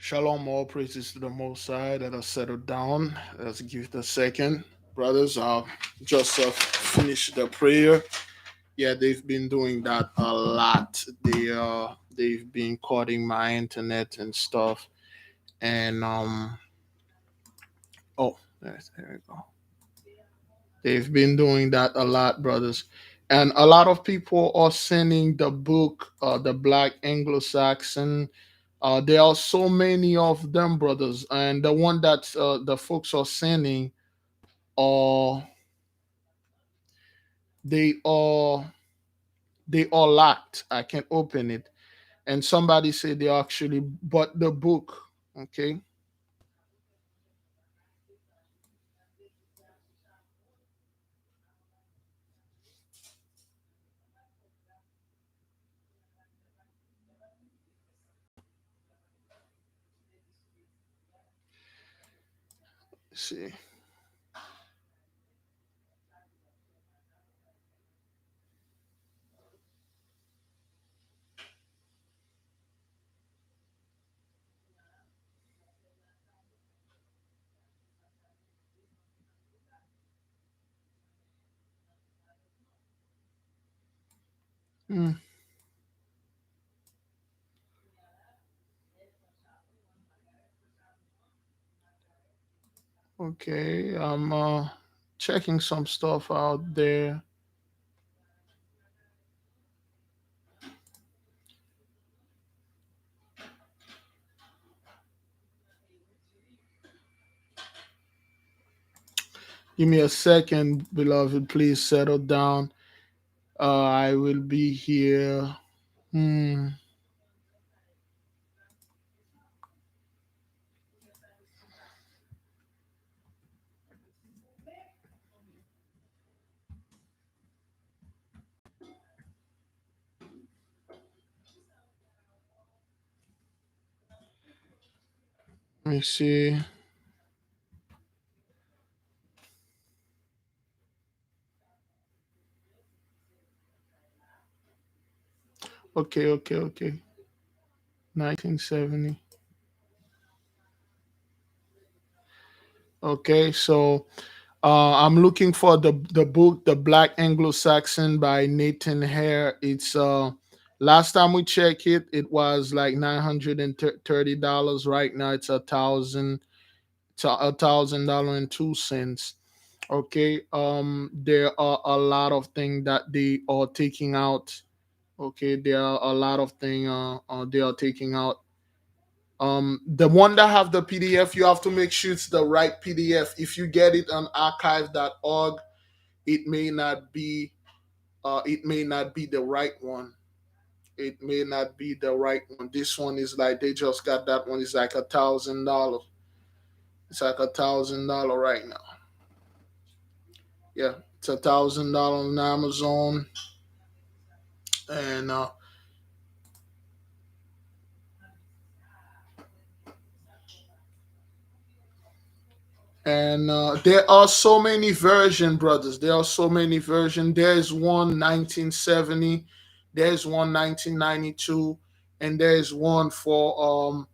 Shalom, all praises to the Most High that are settled down. Let's give it a second. Brothers, just finished the prayer. Yeah, they've been doing that a lot. They've been cutting my internet and stuff. And oh, there we go. They've been doing that a lot, brothers. And a lot of people are sending the book, the Black Anglo-Saxon. There are so many of them, brothers, and the one that the folks are sending are they are they are locked. I can't open it. And somebody said they actually bought the book. Okay, let's see. Hmm, okay, I'm checking some stuff out there. Give me a second, beloved. Please settle down. I will be here. Hmm. Let me see. Okay, okay, okay. 1970. Okay, so I'm looking for the book, The Black Anglo-Saxon by Nathan Hare. It's last time we checked it, it was like $930. Right now, it's $1,000 and 2 cents. Okay, there are a lot of things that they are taking out. Okay, there are a lot of things they are taking out. The one that have the PDF, you have to make sure it's the right PDF. If you get it on archive.org, it may not be the right one. It may not be the right one. This one is like they just got that one. It's like $1,000. It's like $1,000 right now. Yeah, it's $1,000 on Amazon, and there are so many version, brothers. There are so many version. There's one 1970, there's one 1992, and there's one for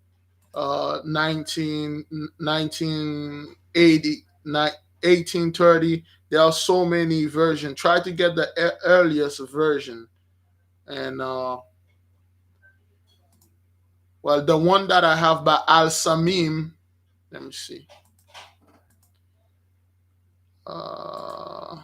1980, 1830. There are so many versions. Try to get the earliest version. And well, the one that I have by Al Samim, let me see. Uh,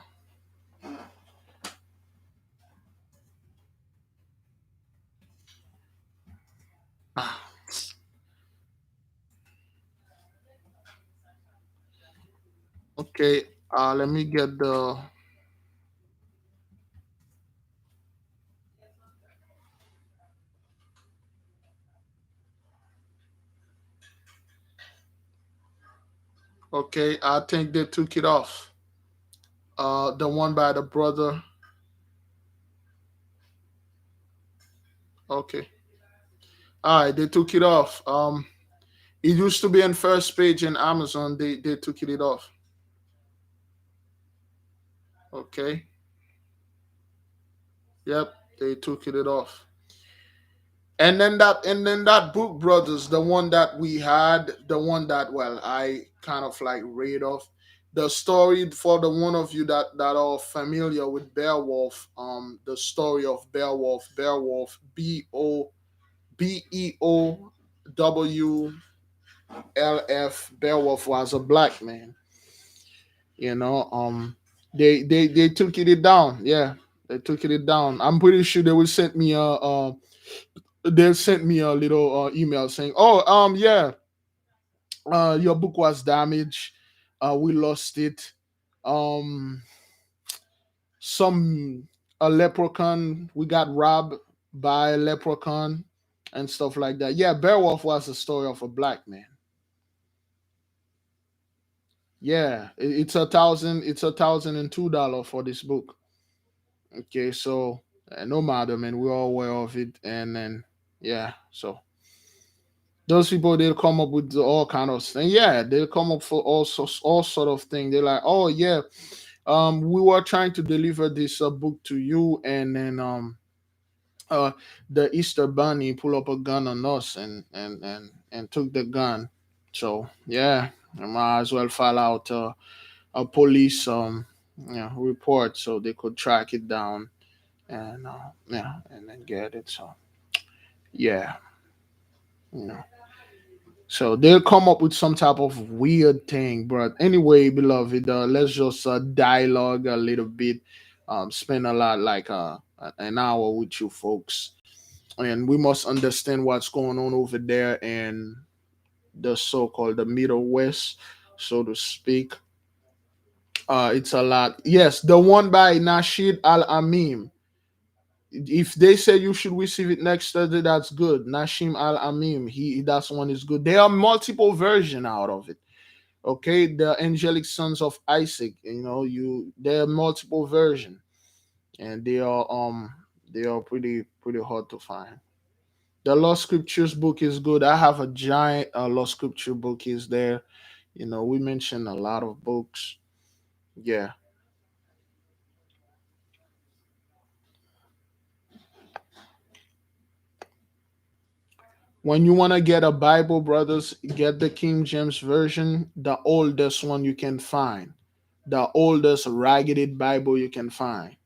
okay, let me get the. Okay, I think they took it off. The one by the brother. Okay. All right, they took it off. It used to be on first page in Amazon. They took it off. Okay. Yep, they took it off. And then that book, brothers, the one that we had, the one that, well, I kind of like read off the story for the one of you that are familiar with Beowulf. The story of Beowulf, Beowulf. Beowulf was a black man. You know, they took it down. Yeah, they took it down. I'm pretty sure they will send me they sent me a little email saying, "Oh, yeah, your book was damaged. We lost it. Um, some a leprechaun. We got robbed by a leprechaun and stuff like that." Yeah, Beowulf was the story of a black man. Yeah, it's $1,002 for this book. Okay, so no matter, man, we're all aware of it, and then yeah, so those people, they'll come up with all kind of things. Yeah, they'll come up for all sort of thing. They're like, oh yeah, we were trying to deliver this book to you, and then uh, the Easter Bunny pull up a gun on us and took the gun. So yeah, I might as well file out a police report so they could track it down and yeah, and then get it. So yeah, you know. So they'll come up with some type of weird thing. But anyway, beloved, let's just dialogue a little bit. Spend a lot like an hour with you folks, and we must understand what's going on over there in the so-called the Middle West, so to speak. It's a lot. Yes, the one by Nashid Al Amim. If they say you should receive it next Thursday, that's good. Nashim Al Amim, he that's one is good. There are multiple version out of it. Okay, the angelic sons of Isaac. You know, there are multiple version, and they are pretty hard to find. The Lost Scriptures book is good. I have a giant Lost Scripture book is there. You know, we mentioned a lot of books. Yeah. When you want to get a Bible, brothers, get the King James Version, the oldest one you can find, the oldest ragged Bible you can find.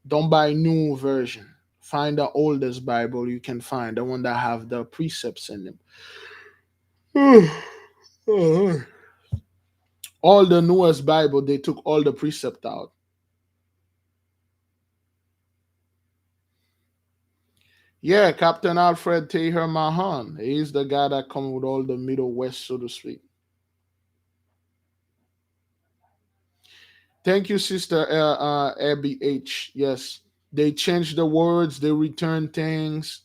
Don't buy new version. Find the oldest Bible you can find, the one that have the precepts in them. All the newest Bible, they took all the precept out. Yeah, Captain Alfred Taher Mahan. He's the guy that come with all the Middle West, so to speak. Thank you, Sister Abby H. Yes, they changed the words, they return things.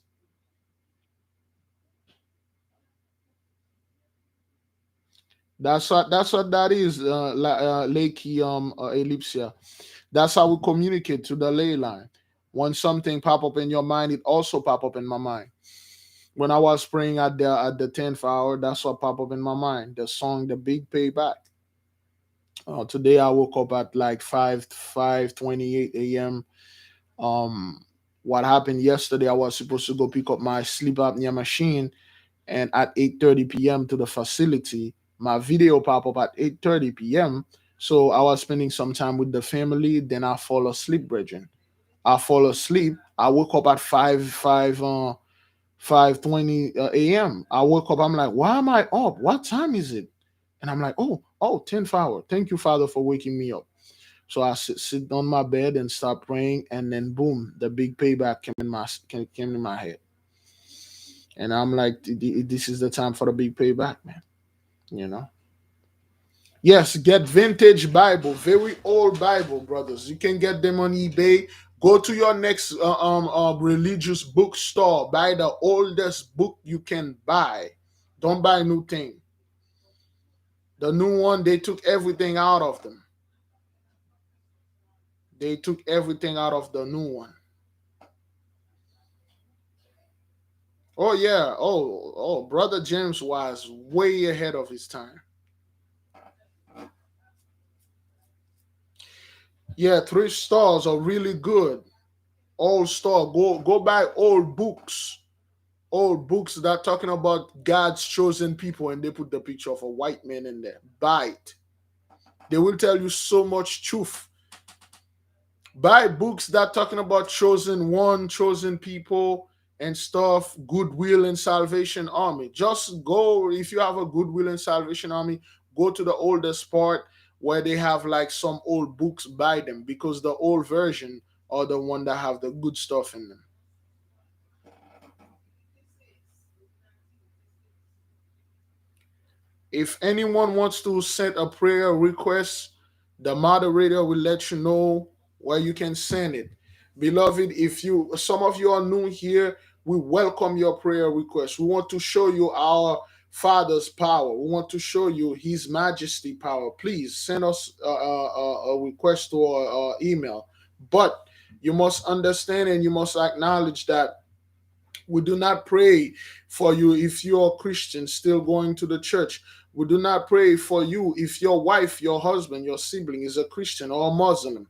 That's what that is, Lakey Ellipsia. That's how we communicate to the ley line. When something pop up in your mind, it also pop up in my mind. When I was praying at the 10th hour, that's what pop up in my mind. The song, the Big Payback. Today I woke up at like 5:28 a.m. What happened yesterday? I was supposed to go pick up my sleep apnea machine, and at 8:30 p.m. to the facility, my video pop up at 8:30 p.m. So I was spending some time with the family. Then I fall asleep, brethren. I fall asleep. I woke up at 5:20 a.m. I woke up. I'm like, why am I up? What time is it? And I'm like, oh, 10th hour. Thank you, Father, for waking me up. So I sit on my bed and start praying, and then boom, the big payback came in my head, and I'm like, this is the time for the big payback, man. You know. Yes, get vintage Bible, very old Bible, brothers. You can get them on eBay. Go to your next religious bookstore. Buy the oldest book you can buy. Don't buy new thing. The new one, they took everything out of them. They took everything out of the new one. Oh yeah. Oh, brother James was way ahead of his time. Yeah, thrift stores are really good. Old store. Go buy old books. old books that talking about God's chosen people, and they put the picture of a white man in there. Buy it. They will tell you so much truth. Buy books that talking about chosen one, chosen people and stuff, goodwill and salvation army. Just go, if you have a goodwill and salvation army, go to the oldest part where they have like some old books, buy them, because the old version are the one that have the good stuff in them. If anyone wants to send a prayer request, the moderator will let you know where you can send it. Beloved, if you some of you are new here, we welcome your prayer request. We want to show you our Father's power. We want to show you His Majesty power. Please send us a request or email. But you must understand and you must acknowledge that we do not pray for you if you're a Christian still going to the church. We do not pray for you if your wife, your husband, your sibling is a Christian or a Muslim.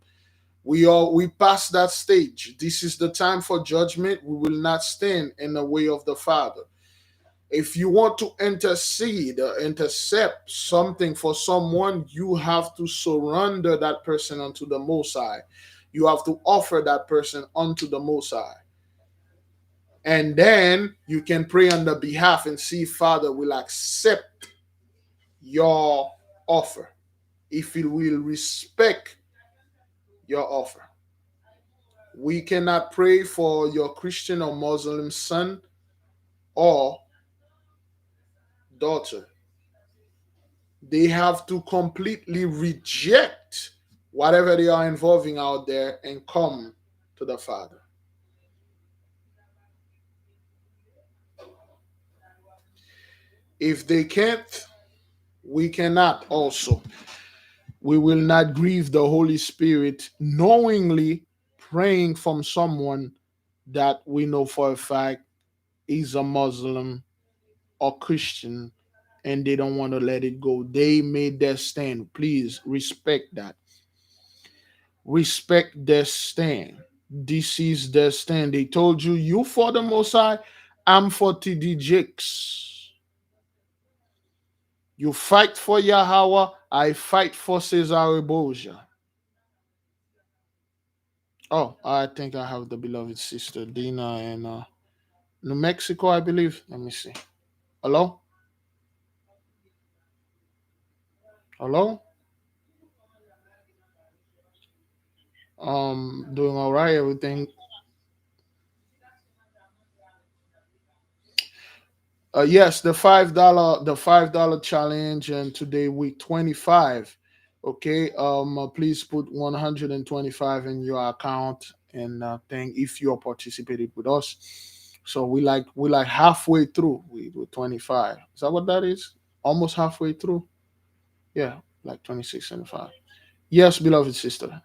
We pass that stage. This is the time for judgment. We will not stand in the way of the Father. If you want to intercede or intercept something for someone, you have to surrender that person unto the Most High. You have to offer that person unto the Most High. And then you can pray on the behalf and see if Father will accept your offer, if He will respect your offer. We cannot pray for your Christian or Muslim son or daughter. They have to completely reject whatever they are involving out there and come to the Father. If they can't, we cannot also. We will not grieve the Holy Spirit knowingly praying from someone that we know for a fact is a Muslim or Christian and they don't want to let it go. They made their stand. Please respect that. Respect their stand. This is their stand. They told you, you for the Most High, I'm for TD Jakes. You fight for YAHAWAH, I fight for Cesare Borgia. Oh, I think I have the beloved sister Dina in New Mexico, I believe. Let me see. Hello? Hello? Doing all right, everything. Yes, the $5 challenge, and today week 25. Okay. Please put 125 in your account and thing if you are participating with us. So we like halfway through with 25. Is that what that is? Almost halfway through. Yeah, like 26 and 5. Yes, beloved sister.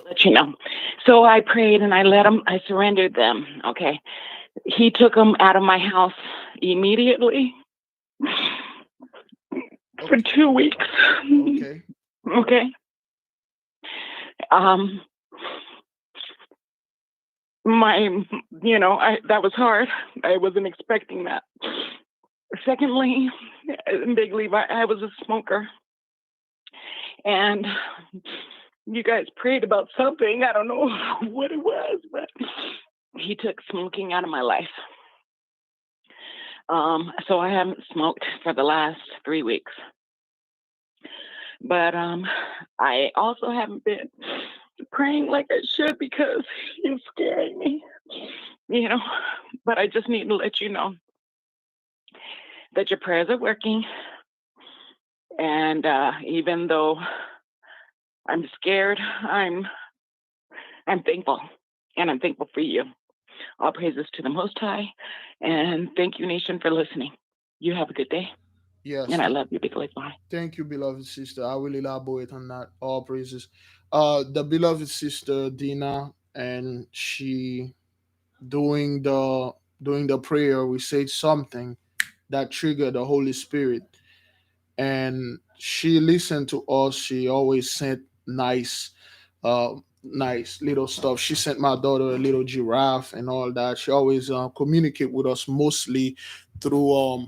Let you know. So I prayed and I let him, I surrendered them. Okay. He took them out of my house immediately for 2 weeks. Okay. Okay. Um, that was hard. I wasn't expecting that. Secondly, Big Levi, I was a smoker. And you guys prayed about something. I don't know what it was, but he took smoking out of my life. So I haven't smoked for the last 3 weeks. But I also haven't been praying like I should because he's scaring me. you know, but I just need to let you know that your prayers are working. And even though I'm scared, I'm thankful, and I'm thankful for you. All praises to the Most High, and thank you, nation, for listening. You have a good day, Yes, and I love you, Big Life. Bye. thank you, beloved sister. I will elaborate on that. All praises. The beloved sister Dina, and she doing the prayer. We said something that triggered the Holy Spirit, and she listened to us. She always sent nice little stuff. She sent my daughter a little giraffe and all that. She always communicate with us mostly through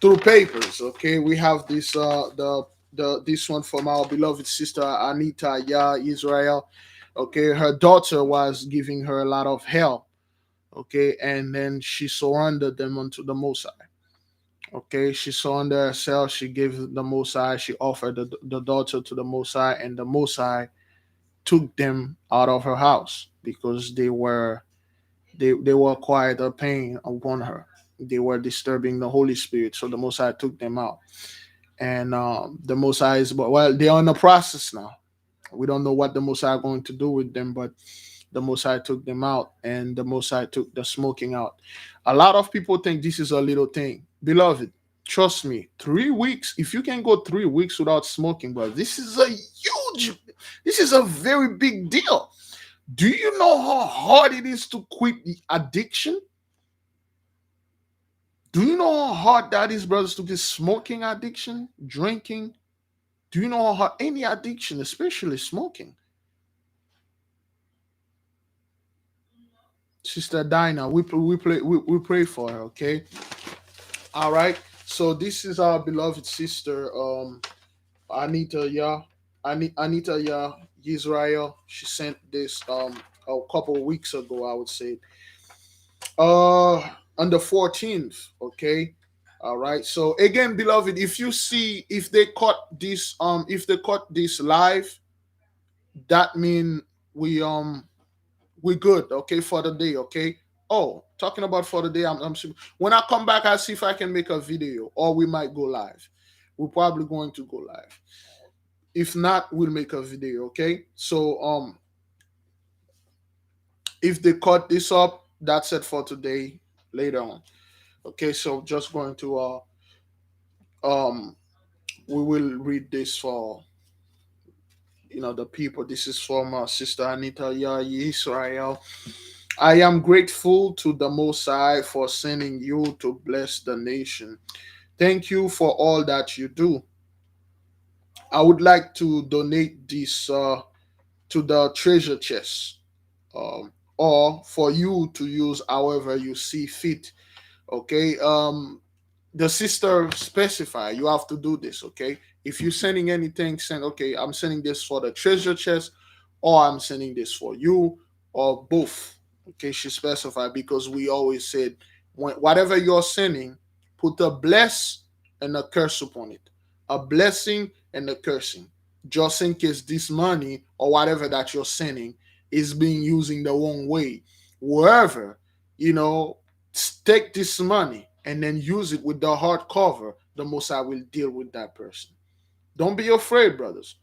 through papers. Okay, we have this the this one from our beloved sister Anita Israel. Okay, her daughter was giving her a lot of help. Okay, and then she surrendered them unto the Most High. Okay, she surrendered herself. She gave the Most High. She offered the daughter to the Most High, and the Most High took them out of her house because they were quite a pain upon her. They were disturbing the Holy Spirit, so the Most High took them out. And the Most High is, but well, they are in the process now. We don't know what the Most High are going to do with them, but the Most High took them out, and the Most High took the smoking out. A lot of people think this is a little thing, beloved. Trust me, 3 weeks. If you can go 3 weeks without smoking, bro, this is a very big deal. Do you know how hard it is to quit the addiction? Do you know how hard that is, brothers, to get smoking addiction, drinking? Do you know how hard any addiction, especially smoking? Sister Dinah, we pray for her, okay? All right. So this is our beloved sister, Anita Yah. Anita Yah Israel. She sent this a couple of weeks ago, I would say. Uh on the 14th, okay? All right. So again, beloved, if you see if they caught this live, that mean we we good, okay, for the day, okay. Oh, talking about for the day, when I come back, I'll see if I can make a video, or we might go live. We're probably going to go live. If not, we'll make a video, okay. So if they cut this up, that's it for today. Later on, okay. So just going to um we will read this for the people. This is from Sister Anita Yah Israel. I am grateful to the Most High for sending you to bless the nation. Thank you for all that you do. I would like to donate this to the treasure chest, or for you to use however you see fit. Okay. The sister specify you have to do this. Okay. If you're sending anything, send, okay, I'm sending this for the treasure chest, or I'm sending this for you, or both. Okay, she specified, because we always said, whatever you're sending, put a bless and a curse upon it, a blessing and a cursing, just in case this money or whatever that you're sending is being used in the wrong way. Wherever, you know, take this money and then use it with the hard cover, the Most High will deal with that person. Don't be afraid, brothers.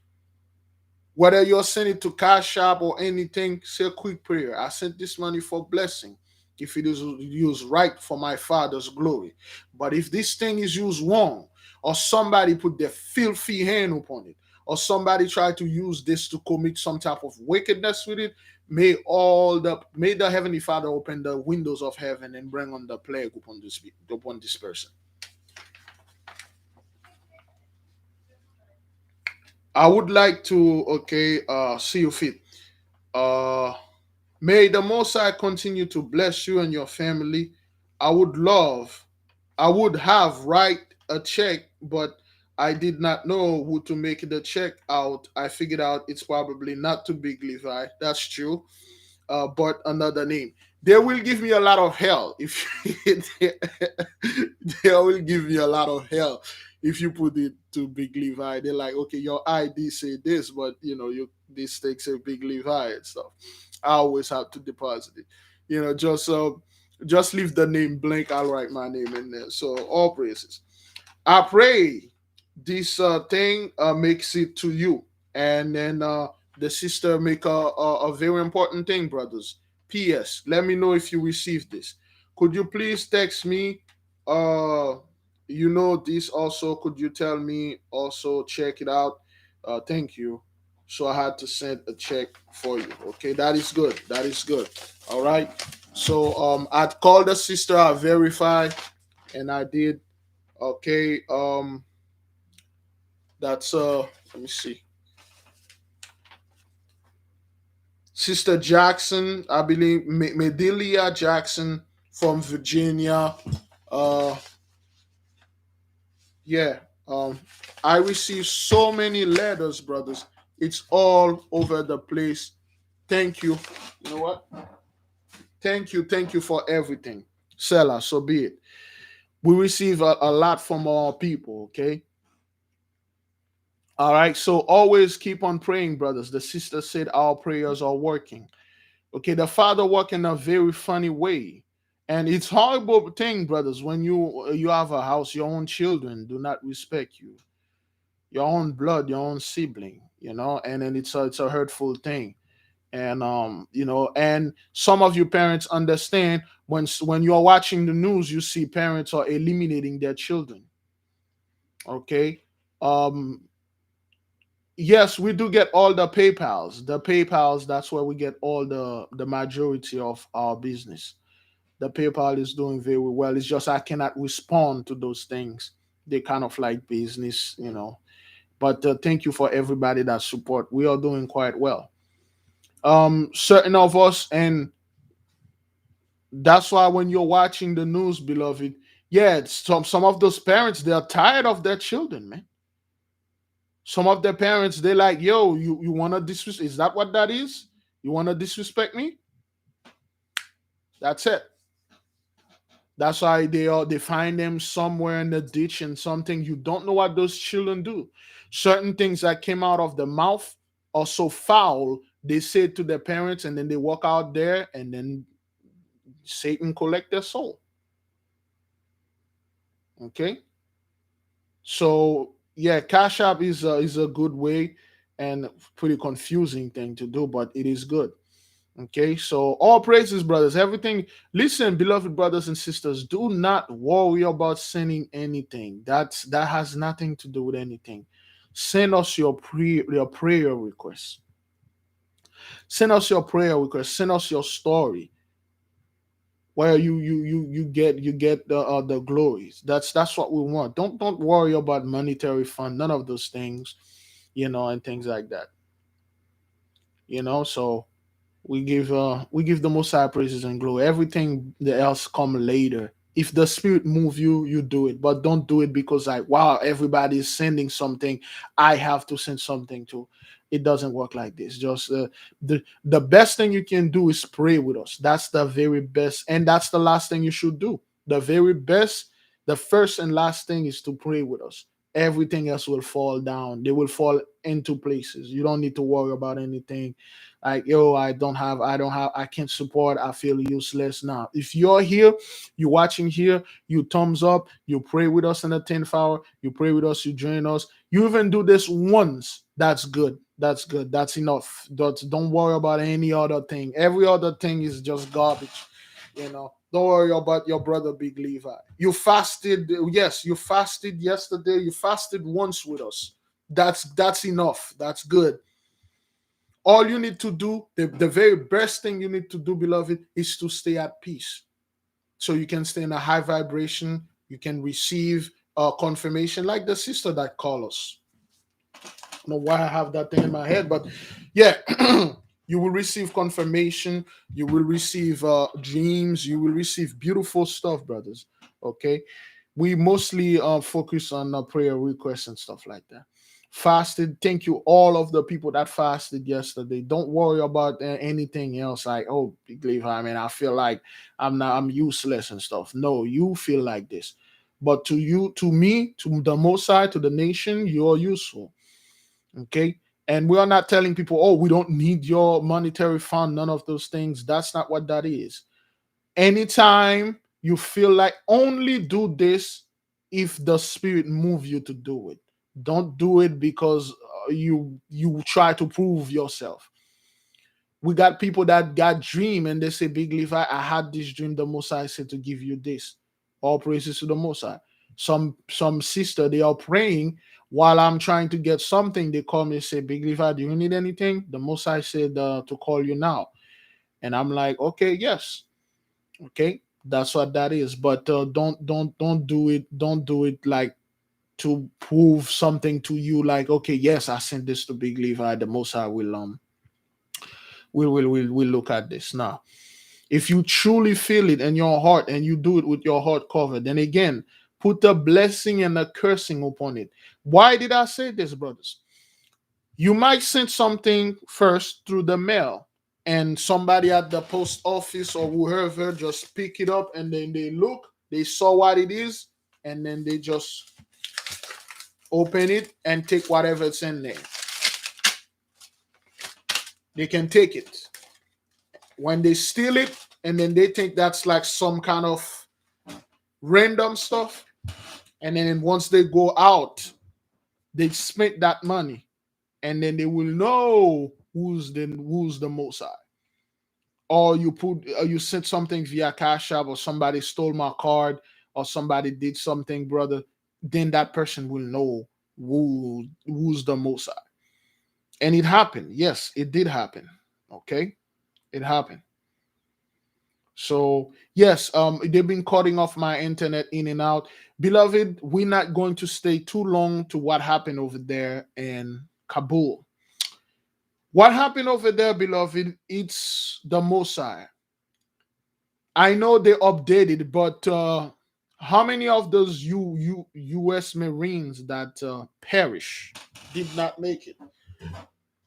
Whether you're sending to Cash App or anything, say a quick prayer. I sent this money for blessing. If it is used right for my Father's glory. But if this thing is used wrong, or somebody put their filthy hand upon it, or somebody try to use this to commit some type of wickedness with it, may the Heavenly Father open the windows of heaven and bring on the plague upon this person. I would like to, okay, see you fit. Uh May the Most High continue to bless you and your family. I would love, I would have write a check, but I did not know who to make the check out. I figured out it's probably not to Big Levi. That's true. But another name. They will give me a lot of hell if they will give me a lot of hell if you put it to Big Levi, they're like, okay, your ID say this, but you this takes a Big Levi and stuff. I always have to deposit it. Just leave the name blank. I'll write my name in there. So all praises. I pray this thing makes it to you, and then the sister make a very important thing, brothers. P.S. Let me know if you received this. Could you please text me? Uh, this also. Could you tell me also? Check it out. Thank you. So I had to send a check for you. Okay, that is good. That is good. All right. So I called the sister. I verified, and I did. Okay. That's let me see. Sister Jackson, I believe Medelia Jackson from Virginia. Uh yeah. Um I received so many letters, brothers. It's all over the place. Thank you. You know what? Thank you for everything. Selah, so be it. We receive a lot from our people, okay? All right, so always keep on praying, brothers. The sister said our prayers are working. Okay, the father work in a very funny way, and it's horrible thing, brothers. When you have a house, your own children do not respect you, your own blood, your own sibling, and then it's a hurtful thing. And and some of you parents understand when you are watching the news, you see parents are eliminating their children. Okay, um, yes, we do get all the PayPal's. The PayPal's, that's where we get all the majority of our business. The PayPal is doing very well. It's just I cannot respond to those things. They kind of like business. But thank you for everybody that support. We are doing quite well. Certain of us, and that's why when you're watching the news, beloved, yeah, some of those parents, they are tired of their children, man. Some of their parents, they're like, yo, you wanna disrespect? Is that what that is? You wanna disrespect me? That's it. That's why they find them somewhere in the ditch and something. You don't know what those children do. Certain things that came out of the mouth are so foul. They say it to their parents, and then they walk out there, and then Satan collect their soul. Okay, so yeah, Cash App is a good way and pretty confusing thing to do, but it is good. Okay, so all praises, brothers. Everything. Listen, beloved brothers and sisters, do not worry about sending anything. That has nothing to do with anything. Send us your prayer requests. Send us your prayer requests. Send us your story where you get the glories. That's what we want. Don't worry about monetary fund. None of those things, and things like that. So we give the most high praises and glory. Everything else come later. If the spirit move you, you do it, but don't do it because like, wow, everybody is sending something, I have to send something too. It doesn't work like this. Just the best thing you can do is pray with us. That's the very best, and that's the last thing you should do. The very best, the first and last thing is to pray with us. Everything else will fall down. They will fall into places. You don't need to worry about anything like, yo, I don't have, I can't support, I feel useless. Now if you're here, you're watching here, you thumbs up, you pray with us in the 10th hour, you pray with us, you join us, you even do this once, that's good. That's good. That's enough. Don't worry about any other thing. Every other thing is just garbage. Don't worry about your brother Big Levi. You fasted. Yes, you fasted yesterday. You fasted once with us. That's enough. That's good. All you need to do, the very best thing you need to do, beloved, is to stay at peace. So you can stay in a high vibration. You can receive confirmation, like the sister that called us. I don't know why I have that thing in my head, but yeah, you will receive confirmation. You will receive dreams. You will receive beautiful stuff, brothers. Okay, we mostly focus on prayer requests and stuff like that. Fasted. Thank you, all of the people that fasted yesterday. Don't worry about anything else. Like, oh, Big Levi, I mean, I feel like I'm useless and stuff. No, you feel like this. But to you, to me, to the Most High, to the nation, you're useful. Okay. And we are not telling people, oh, we don't need your monetary fund, none of those things. That's not what that is. Anytime you feel like, only do this if the spirit move you to do it. Don't do it because you try to prove yourself. We got people that got dream and they say, Big Levi, I had this dream. The Most High said to give you this. All praises to the Most High. Some sister, they are praying while I'm trying to get something. They call me and say, Big Levi, do you need anything? The Most High said to call you now. And I'm like, okay, yes. Okay, that's what that is. But don't do it. Don't do it like to prove something to you. Like, okay, yes, I sent this to Big Levi. The Most High will look at this now. If you truly feel it in your heart and you do it with your heart covered, then again, put a blessing and a cursing upon it. Why did I say this, brothers? You might send something first through the mail, and somebody at the post office or whoever just pick it up and then they look, they saw what it is, and then they just open it and take whatever's in there. They can take it. When they steal it, and then they think that's like some kind of random stuff, and then once they go out, they spent that money, and then they will know who's the Most High. Or you sent something via Cash App, or somebody stole my card, or somebody did something, brother. Then that person will know who's the Most High. And it happened. Yes, it did happen. Okay, it happened. So yes, they've been cutting off my internet in and out. Beloved, we're not going to stay too long to what happened over there in Kabul. What happened over there, beloved? It's the Mosai. I know they updated, but how many of those U.S. Marines that perish did not make it?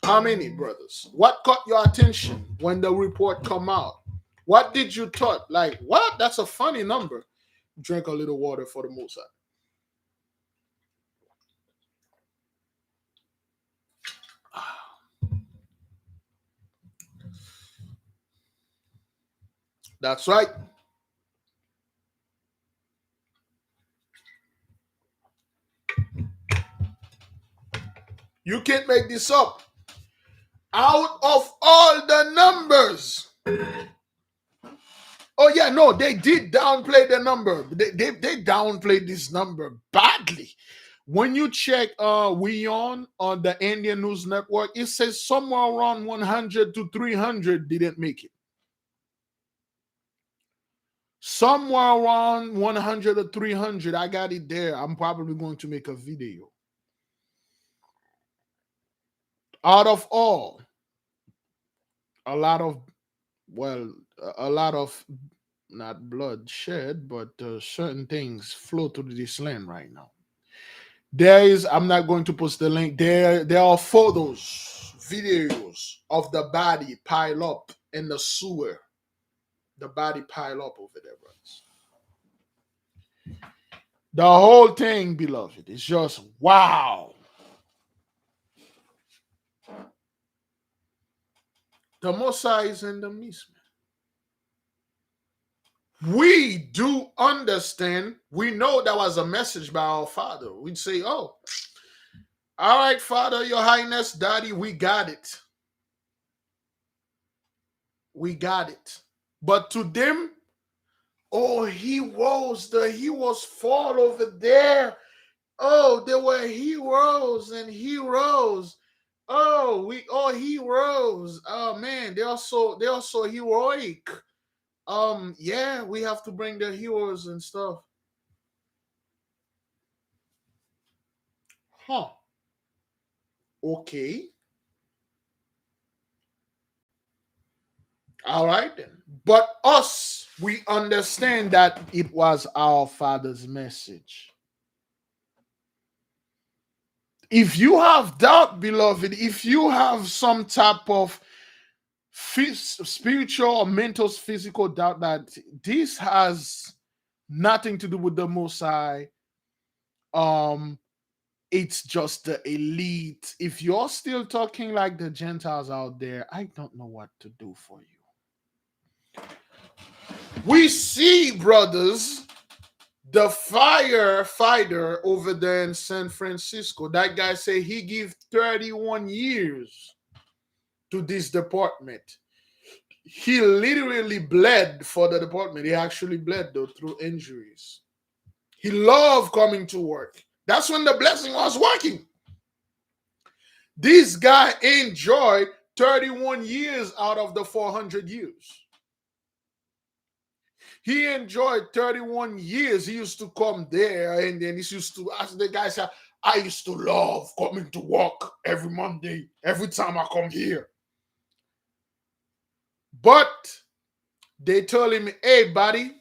How many, brothers? What caught your attention when the report come out? What did you thought? Like, what? That's a funny number. Drink a little water for the Mosai. That's right. You can't make this up. Out of all the numbers. Oh yeah, no, they did downplay the number. They downplayed this number badly. When you check we on the Indian News Network, it says somewhere around 100 to 300 didn't make it. Somewhere around 100 or 300. I got it there. I'm probably going to make a video. Out of all, a lot of, well, a lot of, not blood shed, but certain things flow through this land right now. There is, I'm not going to post the link. There are photos, videos of the body pile up in the sewer. The body pile up over there, brothers. The whole thing, beloved, is just wow. The Mosai is in the midst. We do understand. We know that was a message by our Father. We'd say, oh, all right, Father, Your Highness, Daddy, we got it. We got it. But to them, oh, the heroes fall over there. Oh, there were heroes and heroes. Oh, we all heroes. Oh man, they're so heroic. Yeah, we have to bring the heroes and stuff. Huh. Okay. All right then. But us, we understand that it was our Father's message. If you have doubt, beloved, if you have some type of spiritual or mental, physical doubt that this has Nothing to do with the Most High. Um, it's just the elite. If you're still talking like the Gentiles out there, I don't know what to do for you. We see, brothers, the firefighter over there in San Francisco. That guy say he give 31 years to this department. He literally bled for the department. He actually bled though through injuries. He loved coming to work. That's when the blessing was working. This guy enjoyed 31 years out of the 400 years. He enjoyed 31 years. He used to come there and then he used to ask the guy, say, I used to love coming to work every Monday, every time I come here. But they told him, hey, buddy,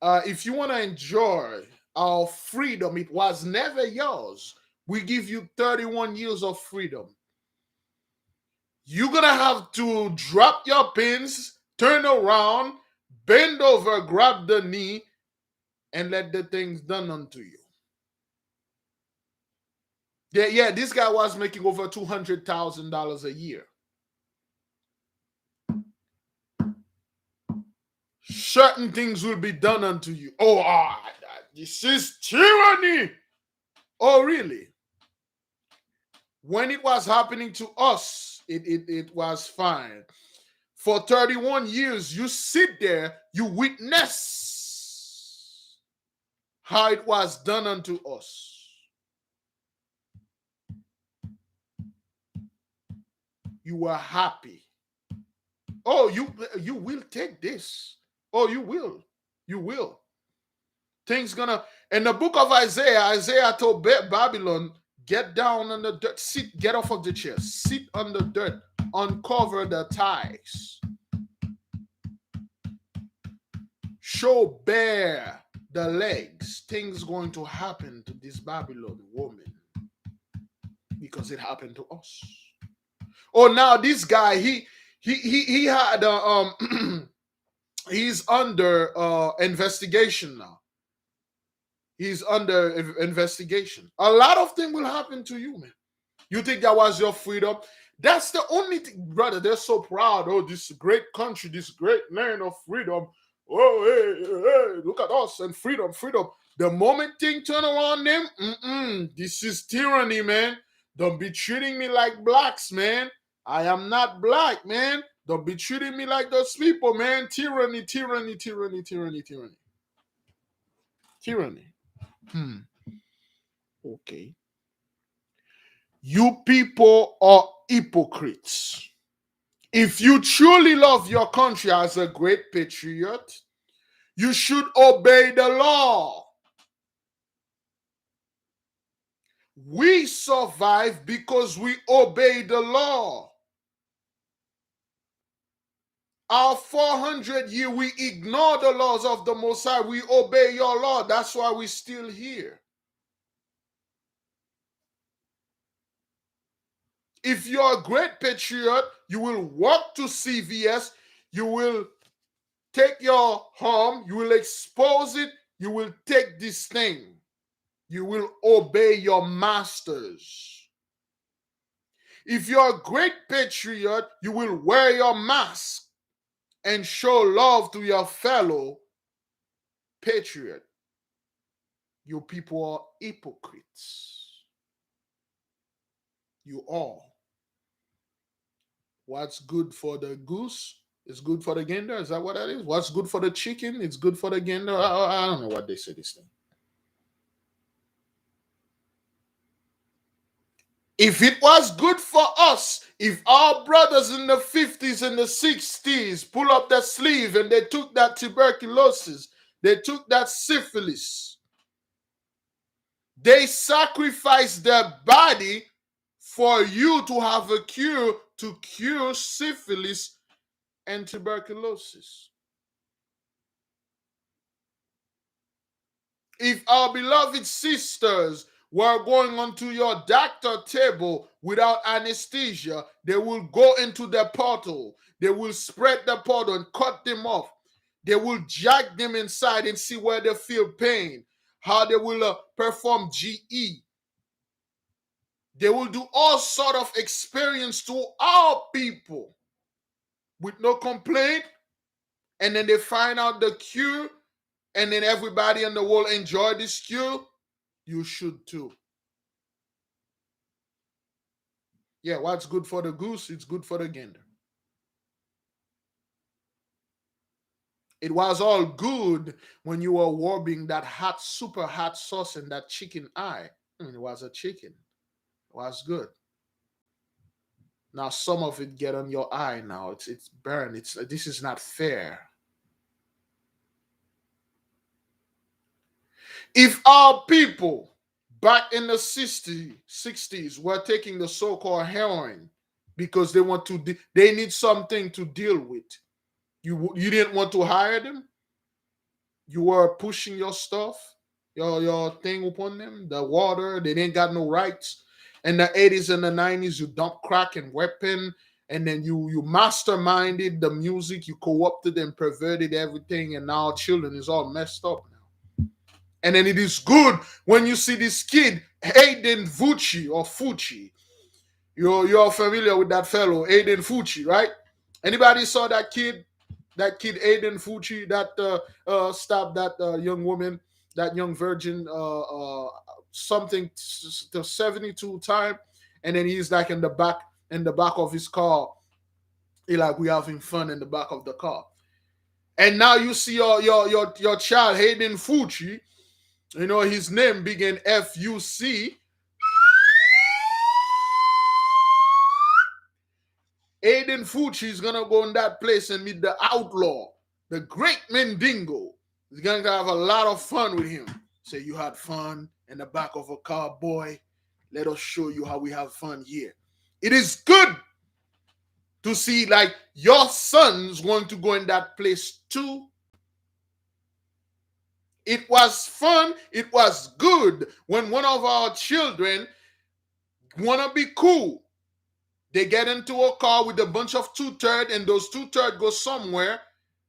if you want to enjoy our freedom, it was never yours. We give you 31 years of freedom. You're going to have to drop your pins, turn around, bend over, grab the knee, and let the things done unto you. Yeah, this guy was making over $200,000 a year. Certain things will be done unto you. Oh, this is tyranny. Oh, really? When it was happening to us, it was fine. For 31 years, you sit there, you witness how it was done unto us. You were happy. Oh, you will take this. Oh, you will. You will. Things gonna. In the book of Isaiah told Babylon, get down on the dirt, sit, get off of the chair, sit on the dirt, uncover the ties, show bare the legs. Things going to happen to this Babylon woman because it happened to us. Oh, now this guy, he had he's under investigation now. He's under investigation. A lot of things will happen to you, man. You think that was your freedom? That's the only thing, brother. They're so proud. Oh, this great country, this great land of freedom. Oh, hey, look at us and freedom. The moment things turn around them, this is tyranny, man. Don't be treating me like blacks, man. I am not black, man. Don't be treating me like those people, man. Tyranny. Okay. You people are hypocrites. If you truly love your country as a great patriot, you should obey the law. We survive because we obey the law. Our 400 years, we ignore the laws of the Most High. We obey your law. That's why we're still here. If you're a great patriot, you will walk to CVS, you will take your home, you will expose it, you will take this thing. You will obey your masters. If you're a great patriot, you will wear your mask and show love to your fellow patriot. You people are hypocrites. You are. What's good for the goose is good for the gander. Is that what that is? What's good for the chicken? It's good for the gander. I don't know what they say this thing. If it was good for us, if our brothers in the 50s and the 60s pull up their sleeve and they took that tuberculosis, they took that syphilis, they sacrificed their body for you to have a cure to cure syphilis and tuberculosis. If our beloved sisters were going onto your doctor table without anesthesia, they will go into the portal. They will spread the portal and cut them off. They will jack them inside and see where they feel pain, how they will perform GE. They will do all sort of experience to our people with no complaint, and then they find out the cure, and then everybody in the world enjoy this cure. You should too. Yeah, what's good for the goose, it's good for the gander. It was all good when you were warming that hot, super hot sauce in that chicken eye. It was a chicken. It was good. Now some of it get on your eye now. It's burned. This is not fair. If our people back in the 60s were taking the so-called heroin because they need something to deal with, you didn't want to hire them. You were pushing your stuff, your thing upon them, the water. They didn't got no rights. In the 80s and the 90s, you dump crack and weapon, and then you masterminded the music, you co-opted and perverted everything, and now children is all messed up now. And then it is good when you see this kid, Hayden Fucci or Fucci. You're familiar with that fellow, Hayden Fucci, right? Anybody saw that kid? That kid Aiden Fucci that stabbed that young woman, that young virgin, something to 72 time, and then he's like in the back of his car. He like we having fun in the back of the car, and now you see your child Hayden Fucci. You know his name begin Fuc. Aiden Fucci is gonna go in that place and meet the outlaw, the great Mendingo. He's gonna have a lot of fun with him. Say you had fun in the back of a car, boy. Let us show you how we have fun here. It is good to see like your sons want to go in that place too. It was fun. It was good when one of our children wanna be cool. They get into a car with a bunch of two-thirds, and those two-thirds go somewhere,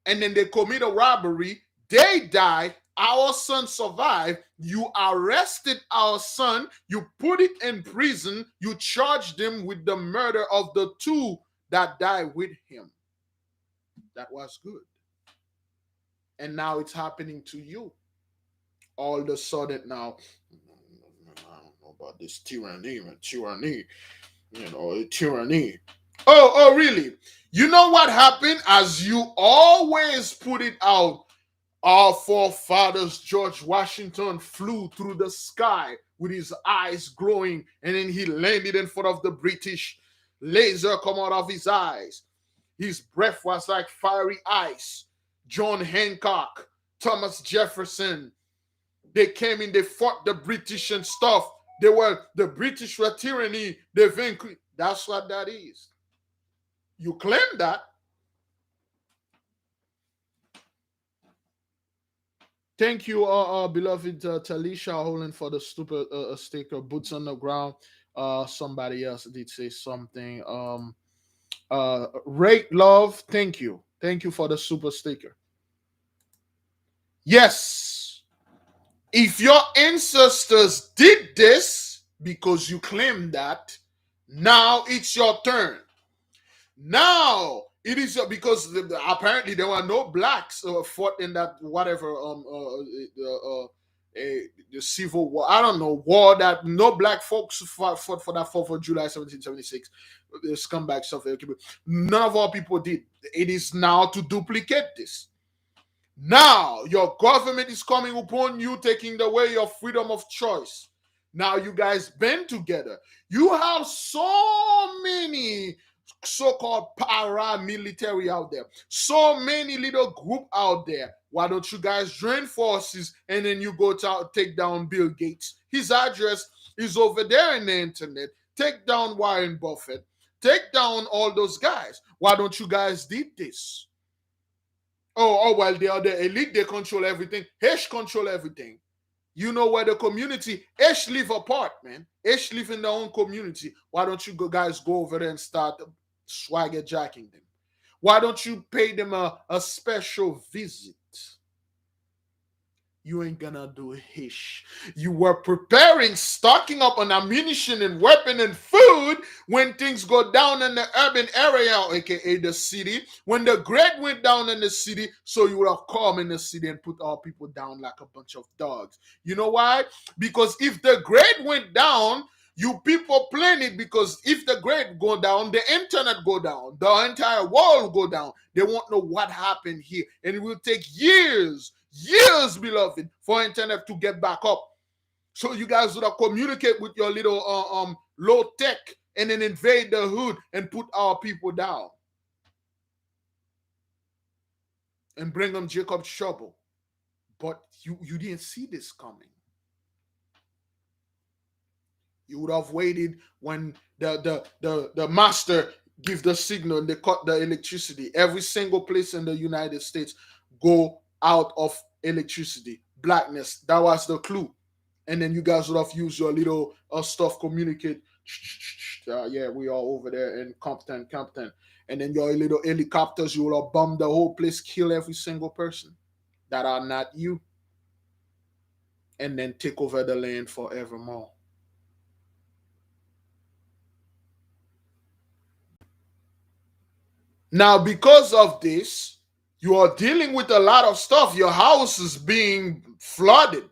and then they commit a robbery. They die. Our son survived. You arrested our son. You put it in prison. You charged him with the murder of the two that died with him. That was good. And now it's happening to you. All of a sudden now, I don't know about this tyranny. Tyranny. Oh, really? You know what happened? As you always put it out, our forefathers, George Washington, flew through the sky with his eyes glowing, and then he landed in front of the British. Laser come out of his eyes. His breath was like fiery ice. John Hancock, Thomas Jefferson, they came in, they fought the British and stuff. The British were tyranny. They vanquished. That's what that is. You claim that. Thank you, beloved Talisha Holland, for the stupid sticker. Boots on the ground. Somebody else did say something. Rate love. Thank you. Thank you for the super sticker. Yes. If your ancestors did this because you claim that, now it's your turn. Now it is because apparently there were no blacks fought in that whatever the civil war. I don't know war that no black folks fought for that 4th of July 1776. The scumbag stuff. None of our people did. It is now to duplicate this. Now your government is coming upon you, taking away your freedom of choice. Now you guys band together. You have so many so-called paramilitary out there, so many little group out there. Why don't you guys join forces and then you go to take down Bill Gates? His address is over there in the internet. Take down Warren Buffett. Take down all those guys. Why don't you guys did this? Well, they are the elite. They control everything. Hesh control everything. You know where the community, Hesh live apart, man. Hesh live in their own community. Why don't you guys go over there and start swagger jacking them? Why don't you pay them a special visit? You ain't gonna do hish. You were preparing, stocking up on ammunition and weapon and food when things go down in the urban area, aka the city. When the grade went down in the city, so you would have come in the city and put our people down like a bunch of dogs. You know why? Because if the grade went down, you people plan it, because if the grade go down, the internet go down, the entire world go down. They won't know what happened here, and it will take years, beloved, for internet to get back up. So you guys would have communicate with your little low tech and then invade the hood and put our people down and bring them Jacob's trouble. But you didn't see this coming. You would have waited when the master give the signal and they cut the electricity. Every single place in the United States go out of electricity. Blackness. That was the clue. And then you guys would have used your little stuff, communicate. Yeah, we are over there in Compton. And then your little helicopters, you will have bombed the whole place, kill every single person that are not you. And then take over the land forevermore. Now, because of this, you are dealing with a lot of stuff. Your house is being flooded.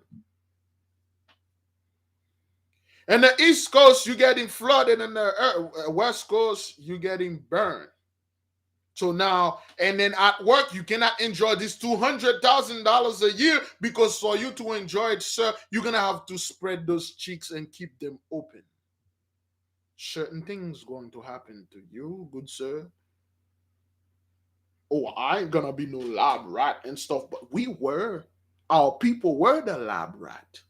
In the East Coast, you're getting flooded. In the West Coast, you're getting burned. So now, and then at work, you cannot enjoy this $200,000 a year, because for you to enjoy it, sir, you're going to have to spread those cheeks and keep them open. Certain things going to happen to you, good sir. Oh, I ain't gonna be no lab rat and stuff, but our people were the lab rat.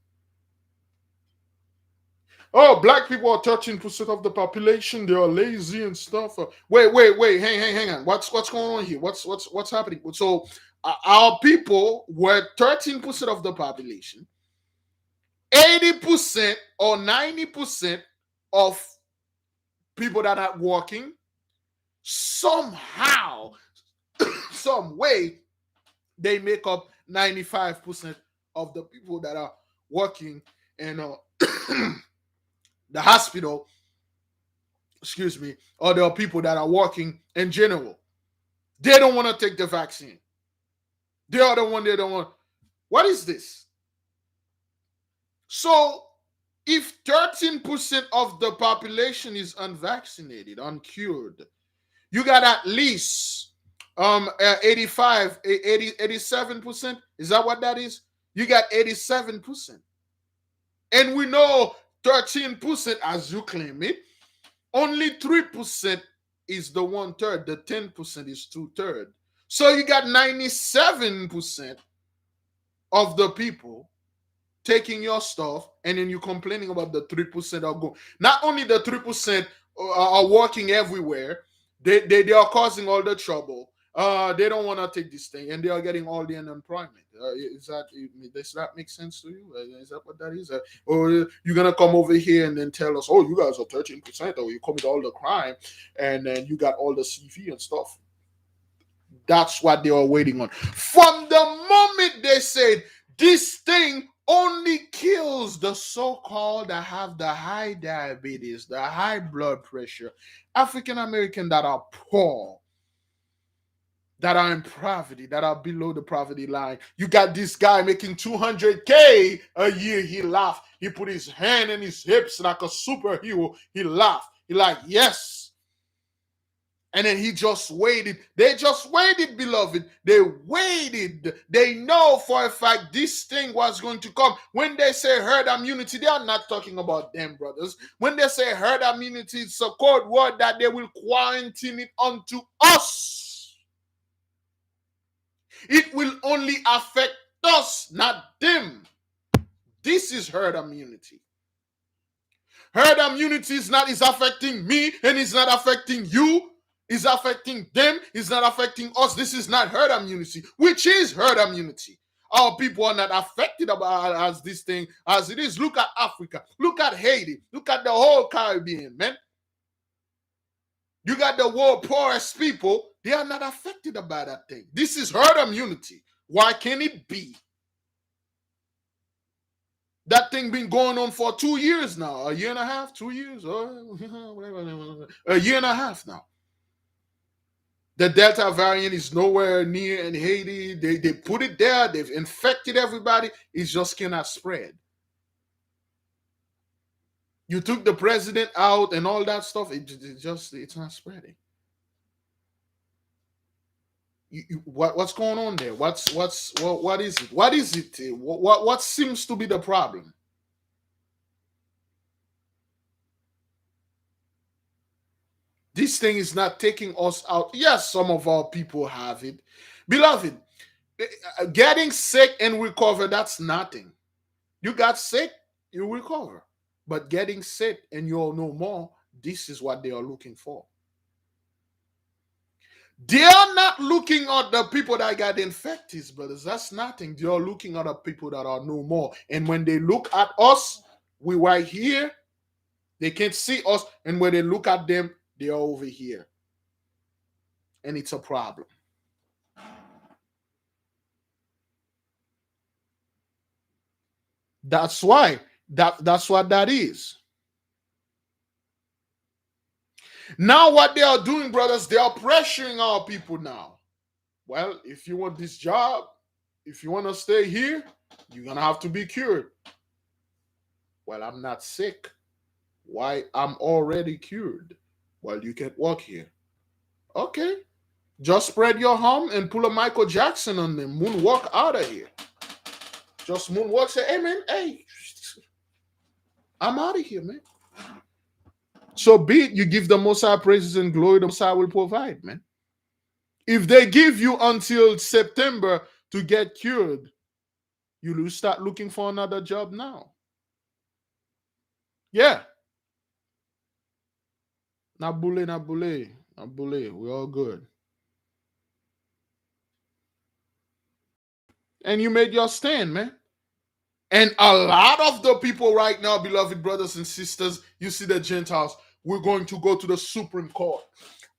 Oh, black people are 13% of the population. They are lazy and stuff. Wait, hang on. What's going on here? What's happening? So our people were 13% of the population. 80% or 90% of people that are working, somehow, some way, they make up 95% of the people that are working in the hospital, or the people that are working in general. They don't want to take the vaccine. They are the one they don't want. What is this? So, if 13% of the population is unvaccinated, uncured, you got at least 85, 80, 87%. Is that what that is? You got 87%. And we know 13%, as you claim it, only 3% is the 1/3. The 10% is 2/3. So you got 97% of the people taking your stuff, and then you complaining about the 3% are going. Not only the 3% are working everywhere, they are causing all the trouble. They don't want to take this thing, and they are getting all the unemployment. Does that make sense to you? Is that what that is? Or you're gonna come over here and then tell us, oh, you guys are 13%, or you commit all the crime, and then you got all the CV and stuff. That's what they are waiting on. From the moment they said this thing only kills the so-called that have the high diabetes, the high blood pressure, African American that are poor, that are in poverty, that are below the poverty line. You got this guy making $200K a year. He laughed. He put his hand in his hips like a superhero. He laughed. He like, yes. And then he just waited. They just waited, beloved. They waited. They know for a fact this thing was going to come. When they say herd immunity, they are not talking about them, brothers. When they say herd immunity, it's a code word that they will quarantine it onto us. It will only affect us, not them. This is herd immunity. Herd immunity is affecting me, and it's not affecting you. It's affecting them. It's not affecting us. This is not herd immunity, which is herd immunity. Our people are not affected as this thing as it is. Look at Africa. Look at Haiti. Look at the whole Caribbean, man. You got the world poorest people. They are not affected by that thing. This is herd immunity. Why can it be? That thing been going on for 2 years now, a year and a half, 2 years, or whatever, a year and a half now. The Delta variant is nowhere near in Haiti. They put it there. They've infected everybody. It just cannot spread. You took the president out and all that stuff. It's not spreading. What's going on there? What is it? What is it? What seems to be the problem? This thing is not taking us out. Yes, some of our people have it. Beloved, getting sick and recover, that's nothing. You got sick, you recover. But getting sick and you'll know more, this is what they are looking for. They are not looking at the people that got infected, brothers. That's nothing. They are looking at the people that are no more. And when they look at us, we right here, they can't see us. And when they look at them, they are over here. And it's a problem. That's why. That's what that is. Now what they are doing, brothers, they are pressuring our people now. Well, if you want this job, if you want to stay here, you're going to have to be cured. Well, I'm not sick. Why? I'm already cured. Well, you can't work here. Okay. Just spread your arm and pull a Michael Jackson on them. Moonwalk out of here. Just moonwalk, say, hey, man, hey, I'm out of here, man. So be it, you give the Most High praises and glory, the Most High will provide, man. If they give you until September to get cured, you will start looking for another job now. Yeah. Nabule. We're all good. And you made your stand, man. And a lot of the people right now, beloved brothers and sisters, you see the Gentiles, we're going to go to the Supreme Court.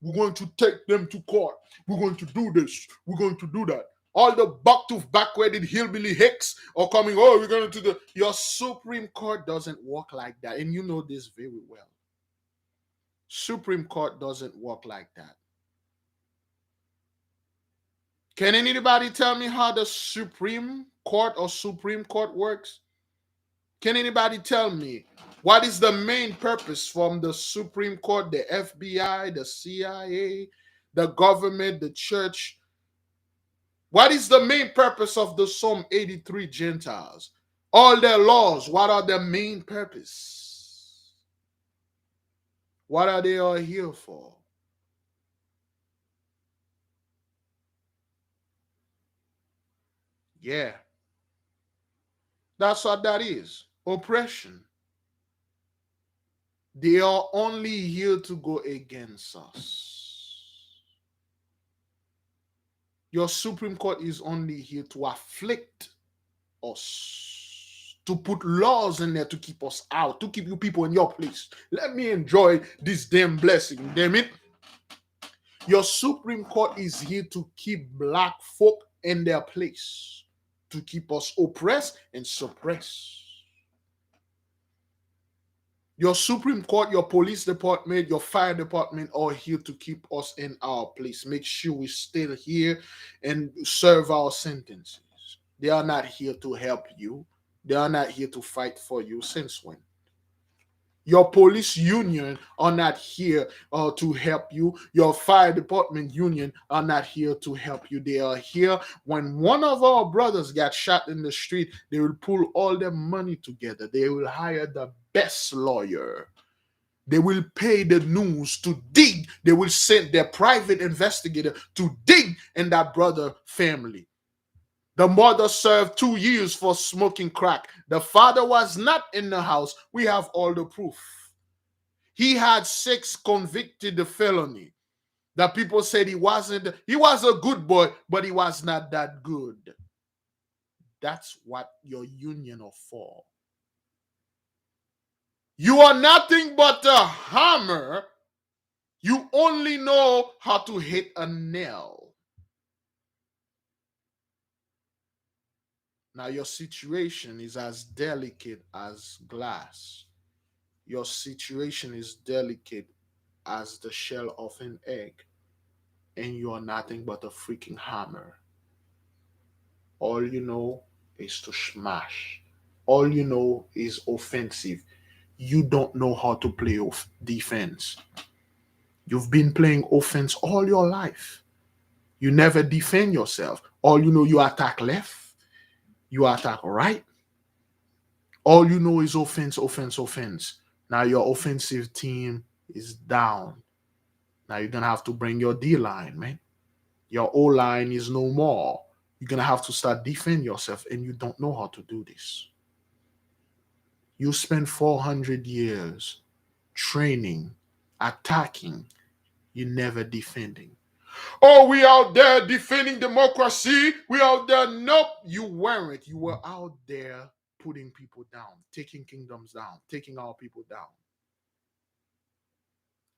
We're going to take them to court. We're going to do this. We're going to do that. All the buck-tooth, back-wedded hillbilly hicks are coming, oh, we're going to do the... Your Supreme Court doesn't work like that. And you know this very well. Supreme Court doesn't work like that. Can anybody tell me how the Supreme Court or Supreme Court works? Can anybody tell me what is the main purpose from the Supreme Court, the FBI, the CIA, the government, the church? What is the main purpose of the Psalm 83 Gentiles? All their laws, what are their main purpose? What are they all here for? Yeah. That's what that is. Oppression. They are only here to go against us. Your Supreme Court is only here to afflict us, to put laws in there to keep us out, to keep you people in your place. Let me enjoy this damn blessing, damn it. Your Supreme Court is here to keep black folk in their place, to keep us oppressed and suppressed. Your Supreme Court, your police department, your fire department are here to keep us in our place. Make sure we stay here and serve our sentences. They are not here to help you. They are not here to fight for you. Since when? Your police union are not here to help you. Your fire department union are not here to help you. They are here when one of our brothers got shot in the street. They will pull all their money together. They will hire the best lawyer. They will pay the news to dig. They will send their private investigator to dig in that brother family. The mother served 2 years for smoking crack. The father was not in the house. We have all the proof. He had 6 convicted felony. The people said he was a good boy, but he was not that good. That's what your union are for. You are nothing but a hammer. You only know how to hit a nail. Now, your situation is as delicate as glass. Your situation is delicate as the shell of an egg, and you are nothing but a freaking hammer. All you know is to smash. All you know is offensive. You don't know how to play defense. You've been playing offense all your life. You never defend yourself. All you know, you attack left, you attack right. All you know is offense, offense, offense. Now your offensive team is down. Now you're gonna have to bring your D line, man. Your O line is no more. You're gonna have to start defending yourself, and you don't know how to do this. You spend 400 years training, attacking, you never defending. Oh, we out there defending democracy. We out there. Nope, you weren't. You were out there putting people down, taking kingdoms down, taking our people down.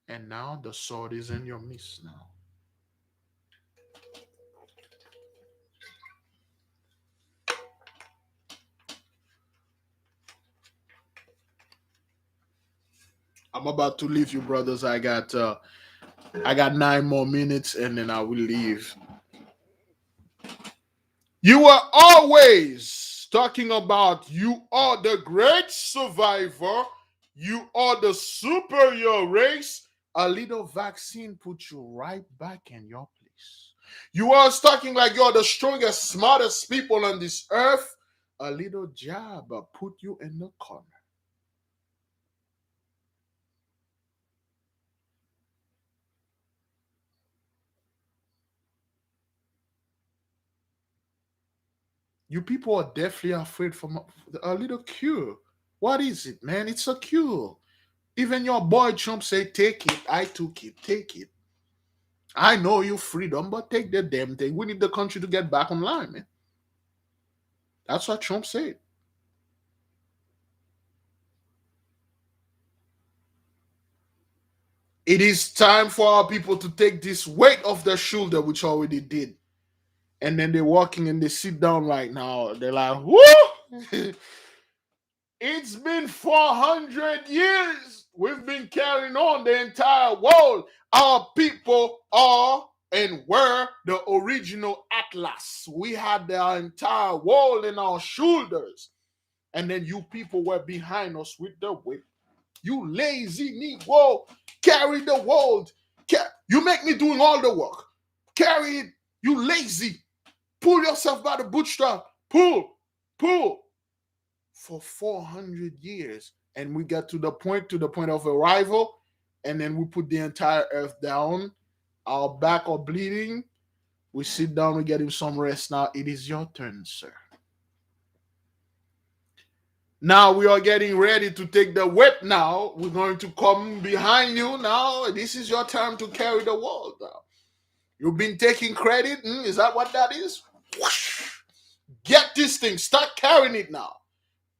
And now the sword is in your midst now. I'm about to leave you, brothers. I got 9 more minutes and then I will leave. You are always talking about you are the great survivor. You are the superior race. A little vaccine puts you right back in your place. You are talking like you're the strongest, smartest people on this earth. A little jab put you in the corner. You people are deathly afraid from a little cure. What is it, man? It's a cure. Even your boy Trump said, take it. I took it. Take it. I know you freedom, but take the damn thing. We need the country to get back online, man. That's what Trump said. It is time for our people to take this weight off their shoulder, which already did. And then they're walking and they sit down right now. They're like, whoo! It's been 400 years. We've been carrying on the entire world. Our people are and were the original Atlas. We had the entire world in our shoulders. And then you people were behind us with the whip. You lazy Negro, carry the world. You make me doing all the work. Carry it. You lazy. Pull yourself by the bootstrap. Pull. Pull for 400 years, and we got to the point of arrival, and then we put the entire earth down. Our back are bleeding. We sit down, we get him some rest. Now it is your turn, sir. Now we are getting ready to take the whip. Now we're going to come behind you. Now this is your time to carry the world. Now you've been taking credit. Is that what that is? Whoosh. Get this thing. Start carrying it now.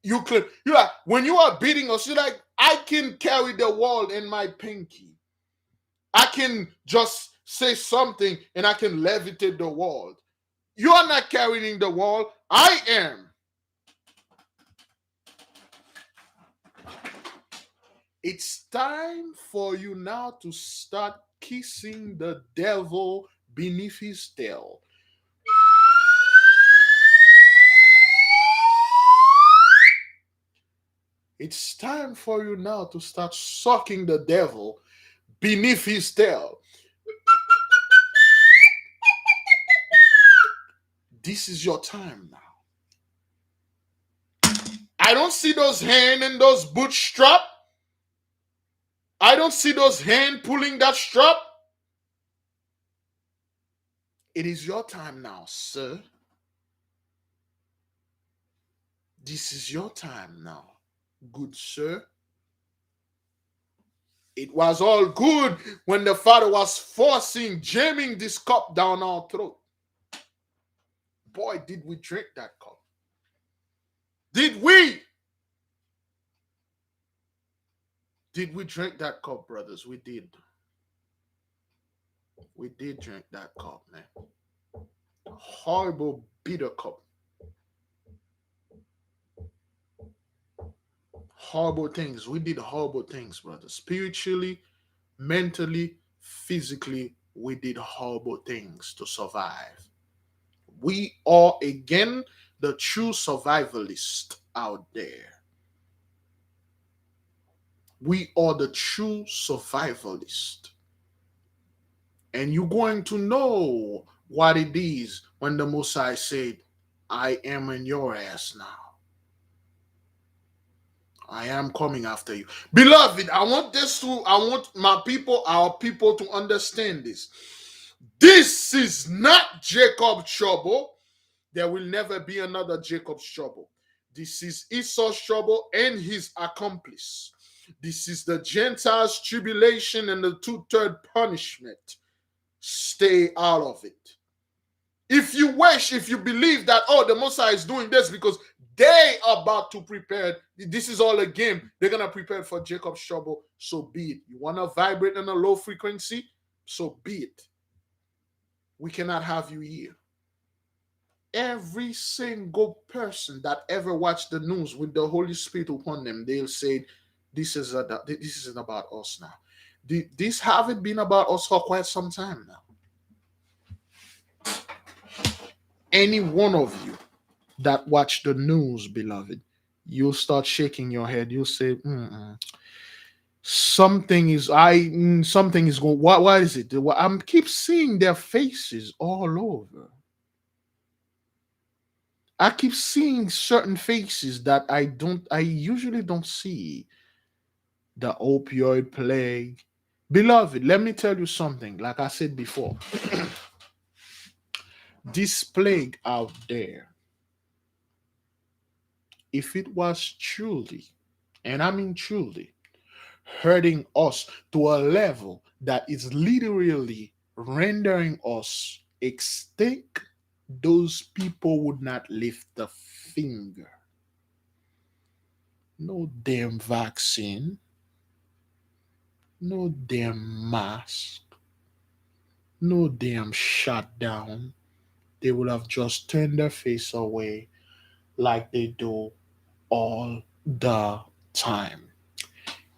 You could, you like when you are beating us, you're like, I can carry the world in my pinky. I can just say something and I can levitate the world. You are not carrying the world. I am. It's time for you now to start kissing the devil beneath his tail. It's time for you now to start sucking the devil beneath his tail. This is your time now. I don't see those hands and those bootstrap. I don't see those hands pulling that strap. It is your time now, sir. This is your time now, good sir. It was all good when the father was jamming this cup down our throat. Boy, did we drink that cup. Did we? Did we drink that cup, brothers? We did. We did drink that cup, man. Horrible bitter cup. Horrible things. We did horrible things, brother. Spiritually, mentally, physically, we did horrible things to survive. We are again the true survivalist out there. We are the true survivalist. And you're going to know what it is when the Messiah said, I am in your ass now. I am coming after you. Beloved, I want my people, our people to understand this. This is not Jacob's trouble. There will never be another Jacob's trouble. This is Esau's trouble and his accomplice. This is the Gentiles' tribulation and the two-third punishment. Stay out of it. If you wish, if you believe that, oh, the Messiah is doing this because they are about to prepare, this is all a game, they're going to prepare for Jacob's trouble, so be it. You want to vibrate in a low frequency? So be it. We cannot have you here. Every single person that ever watched the news with the Holy Spirit upon them, they'll say, this isn't about us now. This haven't been about us for quite some time now. Any one of you that watch the news, beloved, you'll start shaking your head. You'll say, something is going. What is it? I keep seeing their faces all over. I keep seeing certain faces that I usually don't see. The opioid plague. Beloved, let me tell you something. Like I said before, this plague out there, if it was truly, and I mean truly, hurting us to a level that is literally rendering us extinct, those people would not lift a finger. No damn vaccine, no damn mask, no damn shutdown. They would have just turned their face away like they do all the time.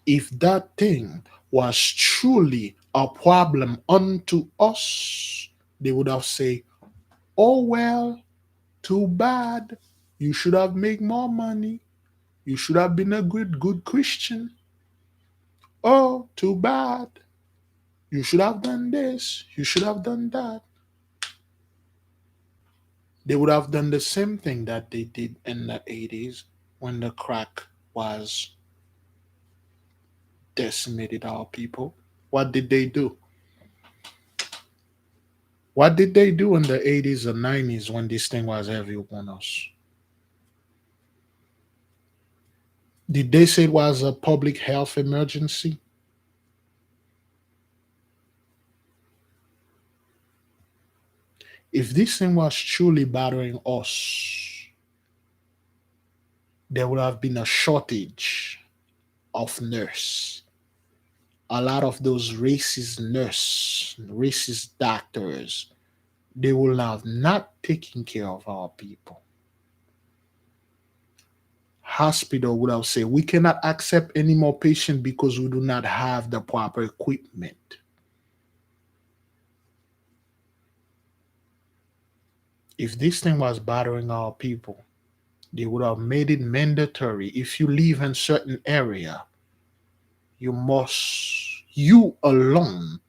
If that thing was truly a problem unto us, they would have said, oh well, too bad. You should have made more money. You should have been a good Christian. Oh, too bad. You should have done this. You should have done that. They would have done the same thing that they did in the 80s when the crack was decimated our people. What did they do? What did they do in the 80s and 90s when this thing was heavy upon us? Did they say it was a public health emergency? If this thing was truly bothering us, there would have been a shortage of nurse. A lot of those racist doctors, they will have not taken care of our people. Hospital would have said, we cannot accept any more patients because we do not have the proper equipment. If this thing was bothering our people, they would have made it mandatory. If you live in certain area, you alone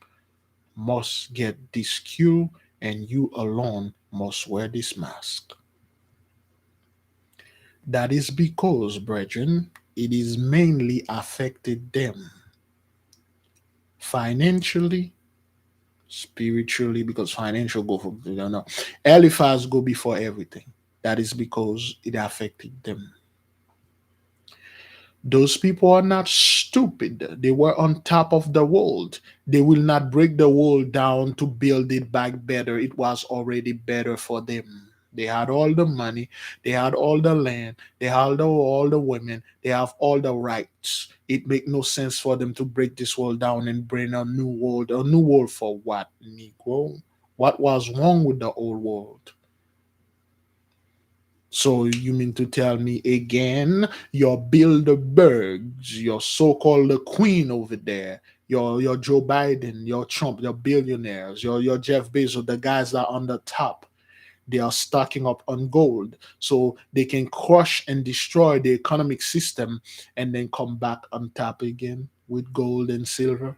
must get this cure and you alone must wear this mask. That is because, brethren, it is mainly affected them financially, spiritually, because financial go for, you know, Eliphaz go before everything. That is because it affected them. Those people are not stupid. They were on top of the world. They will not break the world down to build it back better. It was already better for them. They had all the money, they had all the land, they had all the women, they have all the rights. It make no sense for them to break this world down and bring a new world. A new world for what, Negro? What was wrong with the old world? So you mean to tell me again, your Bilderbergs, your so-called queen over there, your Joe Biden, your Trump, your billionaires, your Jeff Bezos, the guys that are on the top, they are stocking up on gold so they can crush and destroy the economic system and then come back on top again with gold and silver.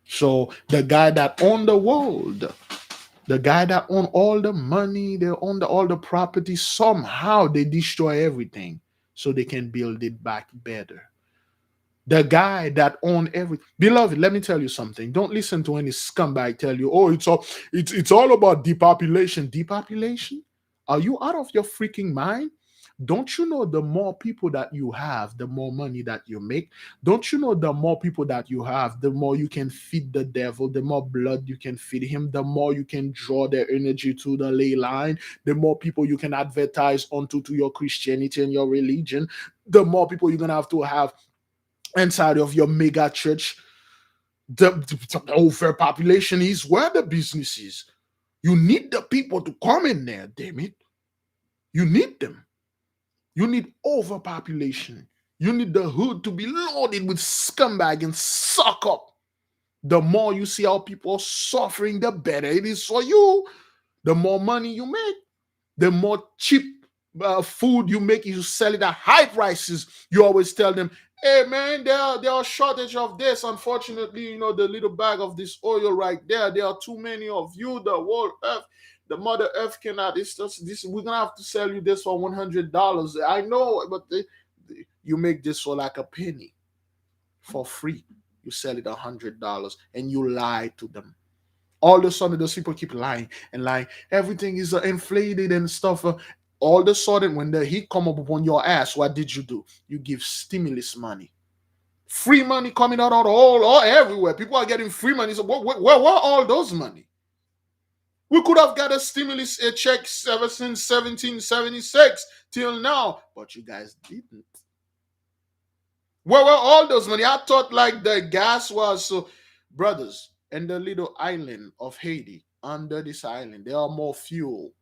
So the guy that owned the world, the guy that own all the money, they own all the property, somehow they destroy everything so they can build it back better. The guy that own everything. Beloved, let me tell you something. Don't listen to any scumbag tell you, oh, it's all about depopulation. Depopulation? Are you out of your freaking mind? Don't you know the more people that you have, the more money that you make? Don't you know the more people that you have, the more you can feed the devil, the more blood you can feed him, the more you can draw their energy to the ley line, the more people you can advertise onto to your Christianity and your religion, the more people you're gonna have inside of your mega church. The overpopulation is where the business is. You need the people to come in there, damn it. You need them. You need overpopulation. You need the hood to be loaded with scumbag and suck up. The more you see how people are suffering, the better it is for you. The more money you make, the more cheap food you make, you sell it at high prices. You always tell them, hey man, there are shortage of this. Unfortunately, the little bag of this oil right there are too many of you. The world earth, the mother earth cannot. It's just this. We're gonna have to sell you this for $100. I know, but you make this for like a penny for free. You sell it $100 and you lie to them. All of a sudden, those people keep lying and lying. Everything is inflated and stuff. All of a sudden, when the heat come up upon your ass, what did you do? You give stimulus money. Free money coming out of all everywhere. People are getting free money. So where are all those money? We could have got a stimulus check ever since 1776 till now, but you guys didn't. Where were all those money? I thought like the gas was so, brothers. And the little island of Haiti, under this island, there are more fuel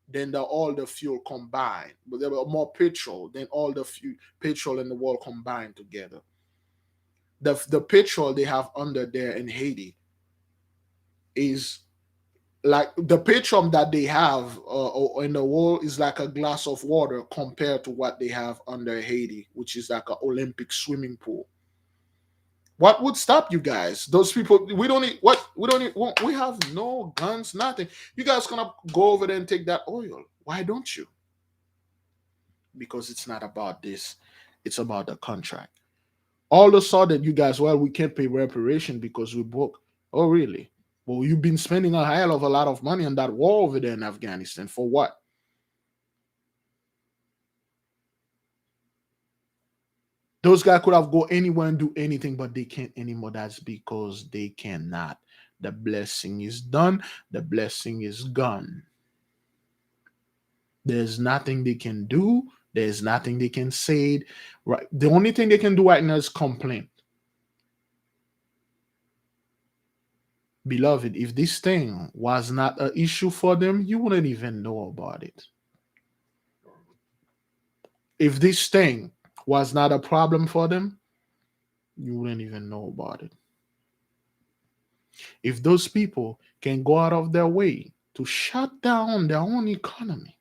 than all the fuel combined. But there were more petrol than all the petrol in the world combined together. The petrol they have under there in Haiti is like the petrol that they have in the world is like a glass of water compared to what they have under Haiti, which is like an Olympic swimming pool. What would stop you guys? Those people, we don't need what we don't need. We have no guns, nothing. You guys gonna go over there and take that oil? Why don't you? Because it's not about this. It's about the contract. All of a sudden, you guys, well, we can't pay reparation because we broke. Oh, really? Well, you've been spending a hell of a lot of money on that war over there in Afghanistan for what? Those guys could have go anywhere and do anything, but they can't anymore. That's because they cannot. The blessing is done. The blessing is gone. There's nothing they can do. There's nothing they can say. Right. The only thing they can do right now is complain. Beloved, if this thing was not an issue for them, you wouldn't even know about it. If this thing was not a problem for them, you wouldn't even know about it. If those people can go out of their way to shut down their own economy,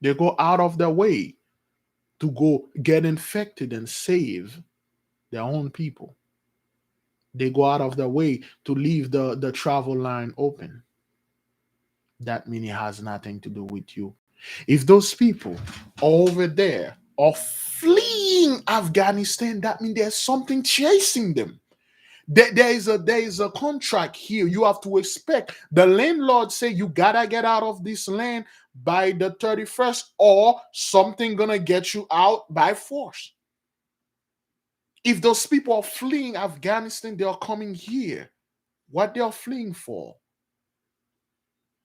they go out of their way to go get infected and save their own people. They go out of their way to leave the travel line open. That means it has nothing to do with you. If those people over there are fleeing Afghanistan, that means there's something chasing them. There is a contract here. You have to expect the landlord say you gotta get out of this land by the 31st, or something gonna get you out by force. If those people are fleeing Afghanistan, they are coming here. what they are fleeing for,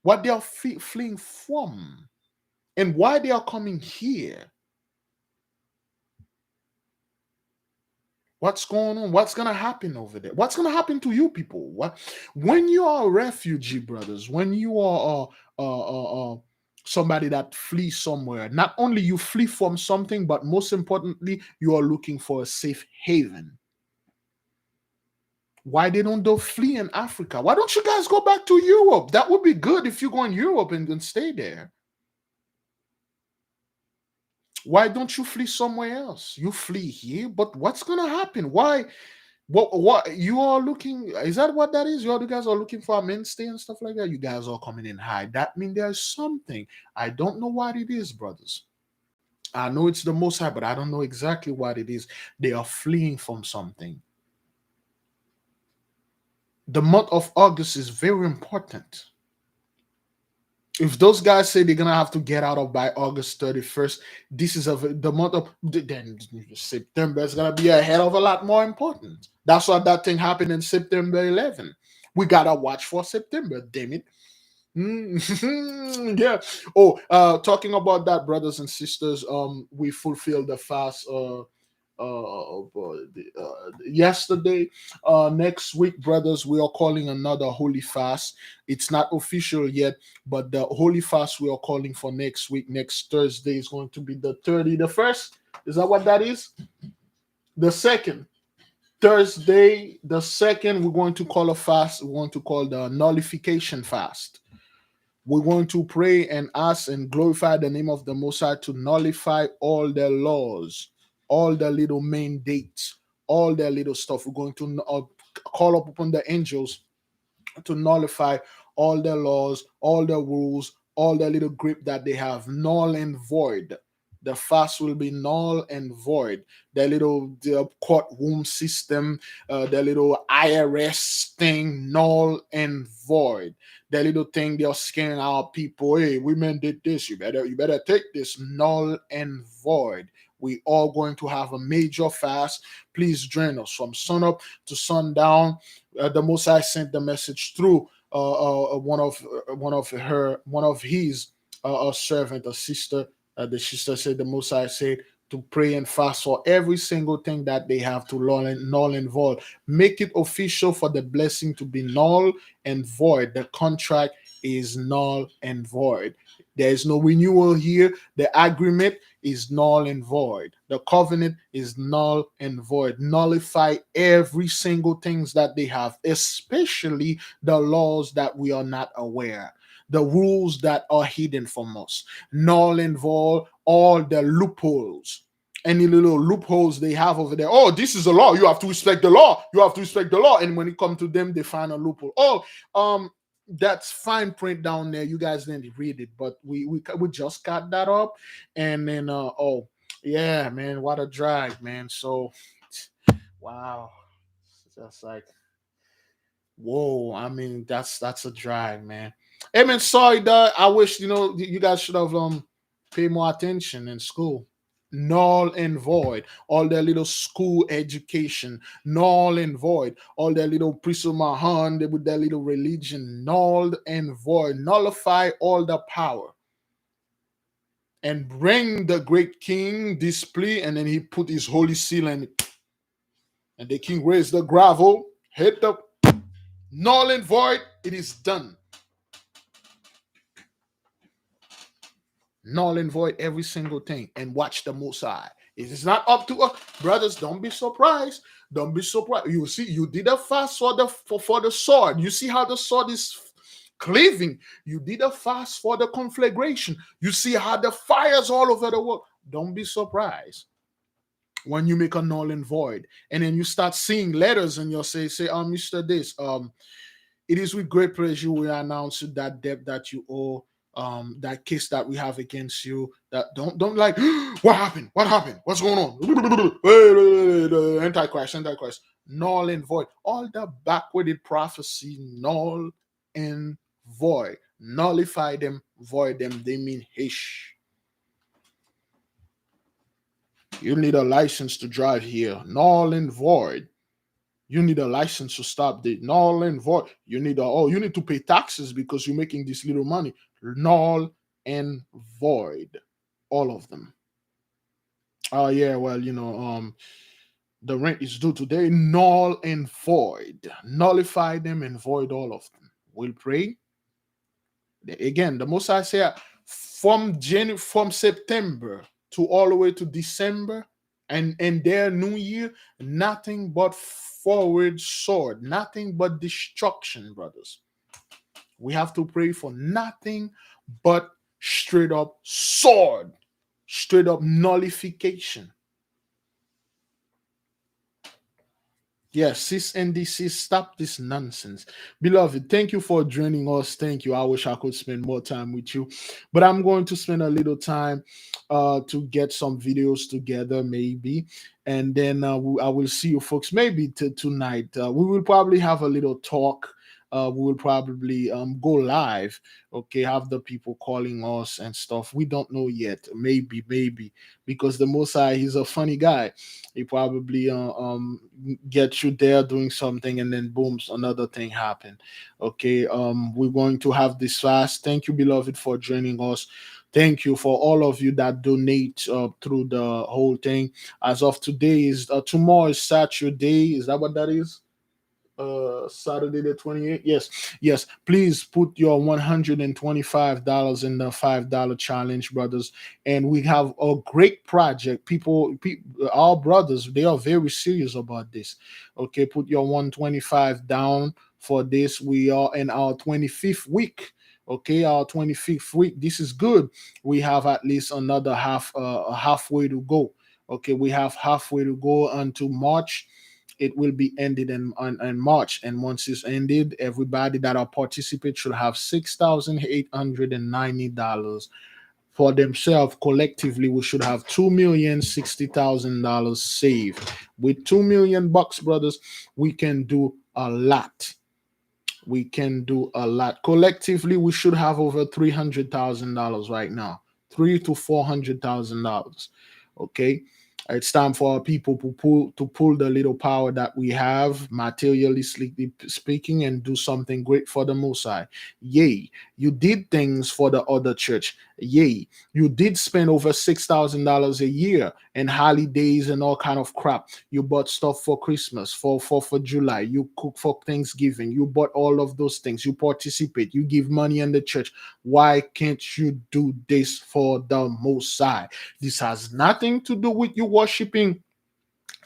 what they are fleeing from, and why they are coming here. What's going on? What's gonna happen over there? What's gonna happen to you people? What when you are a refugee, brothers? When you are somebody that flees somewhere, not only you flee from something, but most importantly, you are looking for a safe haven. Why they don't do flee in Africa? Why don't you guys go back to Europe? That would be good if you go in Europe and stay there. Why don't you flee somewhere else? You flee here, but what's gonna happen? Why? What you are looking? Is that what that is? You guys are looking for a mainstay and stuff like that. You guys are coming in high. That means there's something. I don't know what it is, brothers. I know it's the Most High, but I don't know exactly what it is. They are fleeing from something. The month of August is very important. If those guys say they're gonna have to get out of by August 31st, this is the month of then September is gonna be a hell of a lot more important. That's why that thing happened in September 11. We gotta watch for September, damn it. Yeah. Oh, talking about that, brothers and sisters, we fulfilled the fast yesterday. Next week, brothers, we are calling another holy fast. It's not official yet, but the holy fast we are calling for next week, next Thursday, is going to be the 31st. Is that what that is? The second. Thursday, the second, we're going to call a fast. We're going to call the nullification fast. We're going to pray and ask and glorify the name of the Most High to nullify all their laws, all the little main dates, all their little stuff. We're going to call up upon the angels to nullify all the laws, all the rules, all the little grip that they have, null and void. The fast will be null and void. The courtroom system, the little IRS thing, null and void. The little thing they're scaring our people. Hey, women did this. You better take this, null and void. We are going to have a major fast. Please join us from sunup to sundown. The Most High sent the message through one of his a servant, a sister. The sister said the Most High said to pray and fast for every single thing that they have to null and void. Make it official for the blessing to be null and void. The contract is null and void. There is no renewal here. The agreement is null and void. The covenant is null and void. Nullify every single things that they have, especially the laws that we are not aware, the rules that are hidden from us. Null and void all the loopholes. Any little loopholes they have over there. Oh, this is a law. You have to respect the law. You have to respect the law. And when it comes to them, they find a loophole. Oh, that's fine print down there. You guys didn't read it, but we just got that up, and then oh yeah, man, what a drag, man. So wow, it's just like whoa. I mean, that's a drag, man. Hey man, sorry, dog. I wish you guys should have paid more attention in school. Null and void. All their little school education, null and void. All their little priesthood mahan with their little religion, null and void. Nullify all the power and bring the great king display, and then he put his holy seal in it. And the king raised the gravel, hit the null and void. It is done. Null and void every single thing, and watch the Most High. It is not up to us, brothers. Don't be surprised. Don't be surprised. You see, you did a fast for the sword. You see how the sword is cleaving. You did a fast for the conflagration. You see how the fire's all over the world. Don't be surprised when you make a null and void, and then you start seeing letters, and you'll say, Mr. This, it is with great pleasure we announce that debt that you owe, that case that we have against you. That don't like what happened? What happened? What's going on? Antichrist, null and void. All the backwarded prophecy, null and void. Nullify them, void them. They mean hish. You need a license to drive here. Null and void. You need a license to stop the null and void. You need you need to pay taxes because you're making this little money. Null and void, all of them. Oh yeah, well, the rent is due today. Null and void. Nullify them and void all of them. We'll pray. Again, the Most High say from September to all the way to December and their new year, nothing but forward sword, nothing but destruction, brothers. We have to pray for nothing but straight up sword, straight up nullification. Yes, sis and this, stop this nonsense. Beloved, thank you for joining us. Thank you. I wish I could spend more time with you. But I'm going to spend a little time to get some videos together, maybe. And then I will see you folks maybe tonight. We will probably have a little talk. We will probably go live, okay, have the people calling us and stuff. We don't know yet. Maybe, because the Most High, he's a funny guy. He probably get you there doing something, and then boom, another thing happen. Okay, we're going to have this fast. Thank you, beloved, for joining us. Thank you for all of you that donate through the whole thing. As of today is tomorrow is Saturday. Is that what that is? Saturday the 28th. Yes, please put your $125 in the $5 challenge, brothers. And we have a great project. People, our brothers, they are very serious about this. Okay, put your 125 down for this. We are in our 25th week. Okay, our 25th week. This is good. We have at least another halfway to go. Okay, we have halfway to go until March. It will be ended in March. And once it's ended, everybody that are participate should have $6,890 for themselves. Collectively, we should have $2,060,000 saved. With 2 million bucks, brothers, we can do a lot. We can do a lot. Collectively, we should have over $300,000 right now. $300,000 to $400,000. Okay. It's time for our people to pull the little power that we have, materialistically speaking, and do something great for the Most High. Yay, you did things for the other church. Yay, you did spend over $6,000 a year in holidays and all kind of crap. You bought stuff for Christmas, for July. You cook for Thanksgiving. You bought all of those things. You participate. You give money in the church. Why can't you do this for the Most High? This has nothing to do with you worshiping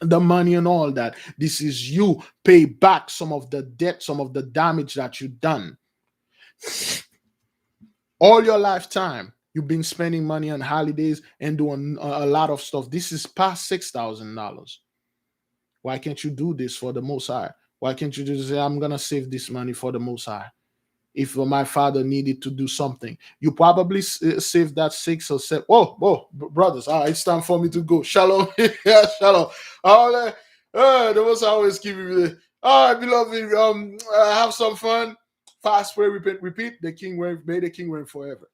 the money and all that. This is you pay back some of the debt, some of the damage that you've done. All your lifetime, you've been spending money on holidays and doing a lot of stuff. This is past $6,000. Why can't you do this for the Most High? Why can't you just say, I'm going to save this money for the Most High? If my father needed to do something, you probably save that 6 or 7. Oh, brothers, it's time for me to go. Shalom. Yeah, shalom. All right. The Most always giving me the. All right, beloved. Have some fun. Fast, pray, repent, repeat. The King reign. May the King reign forever.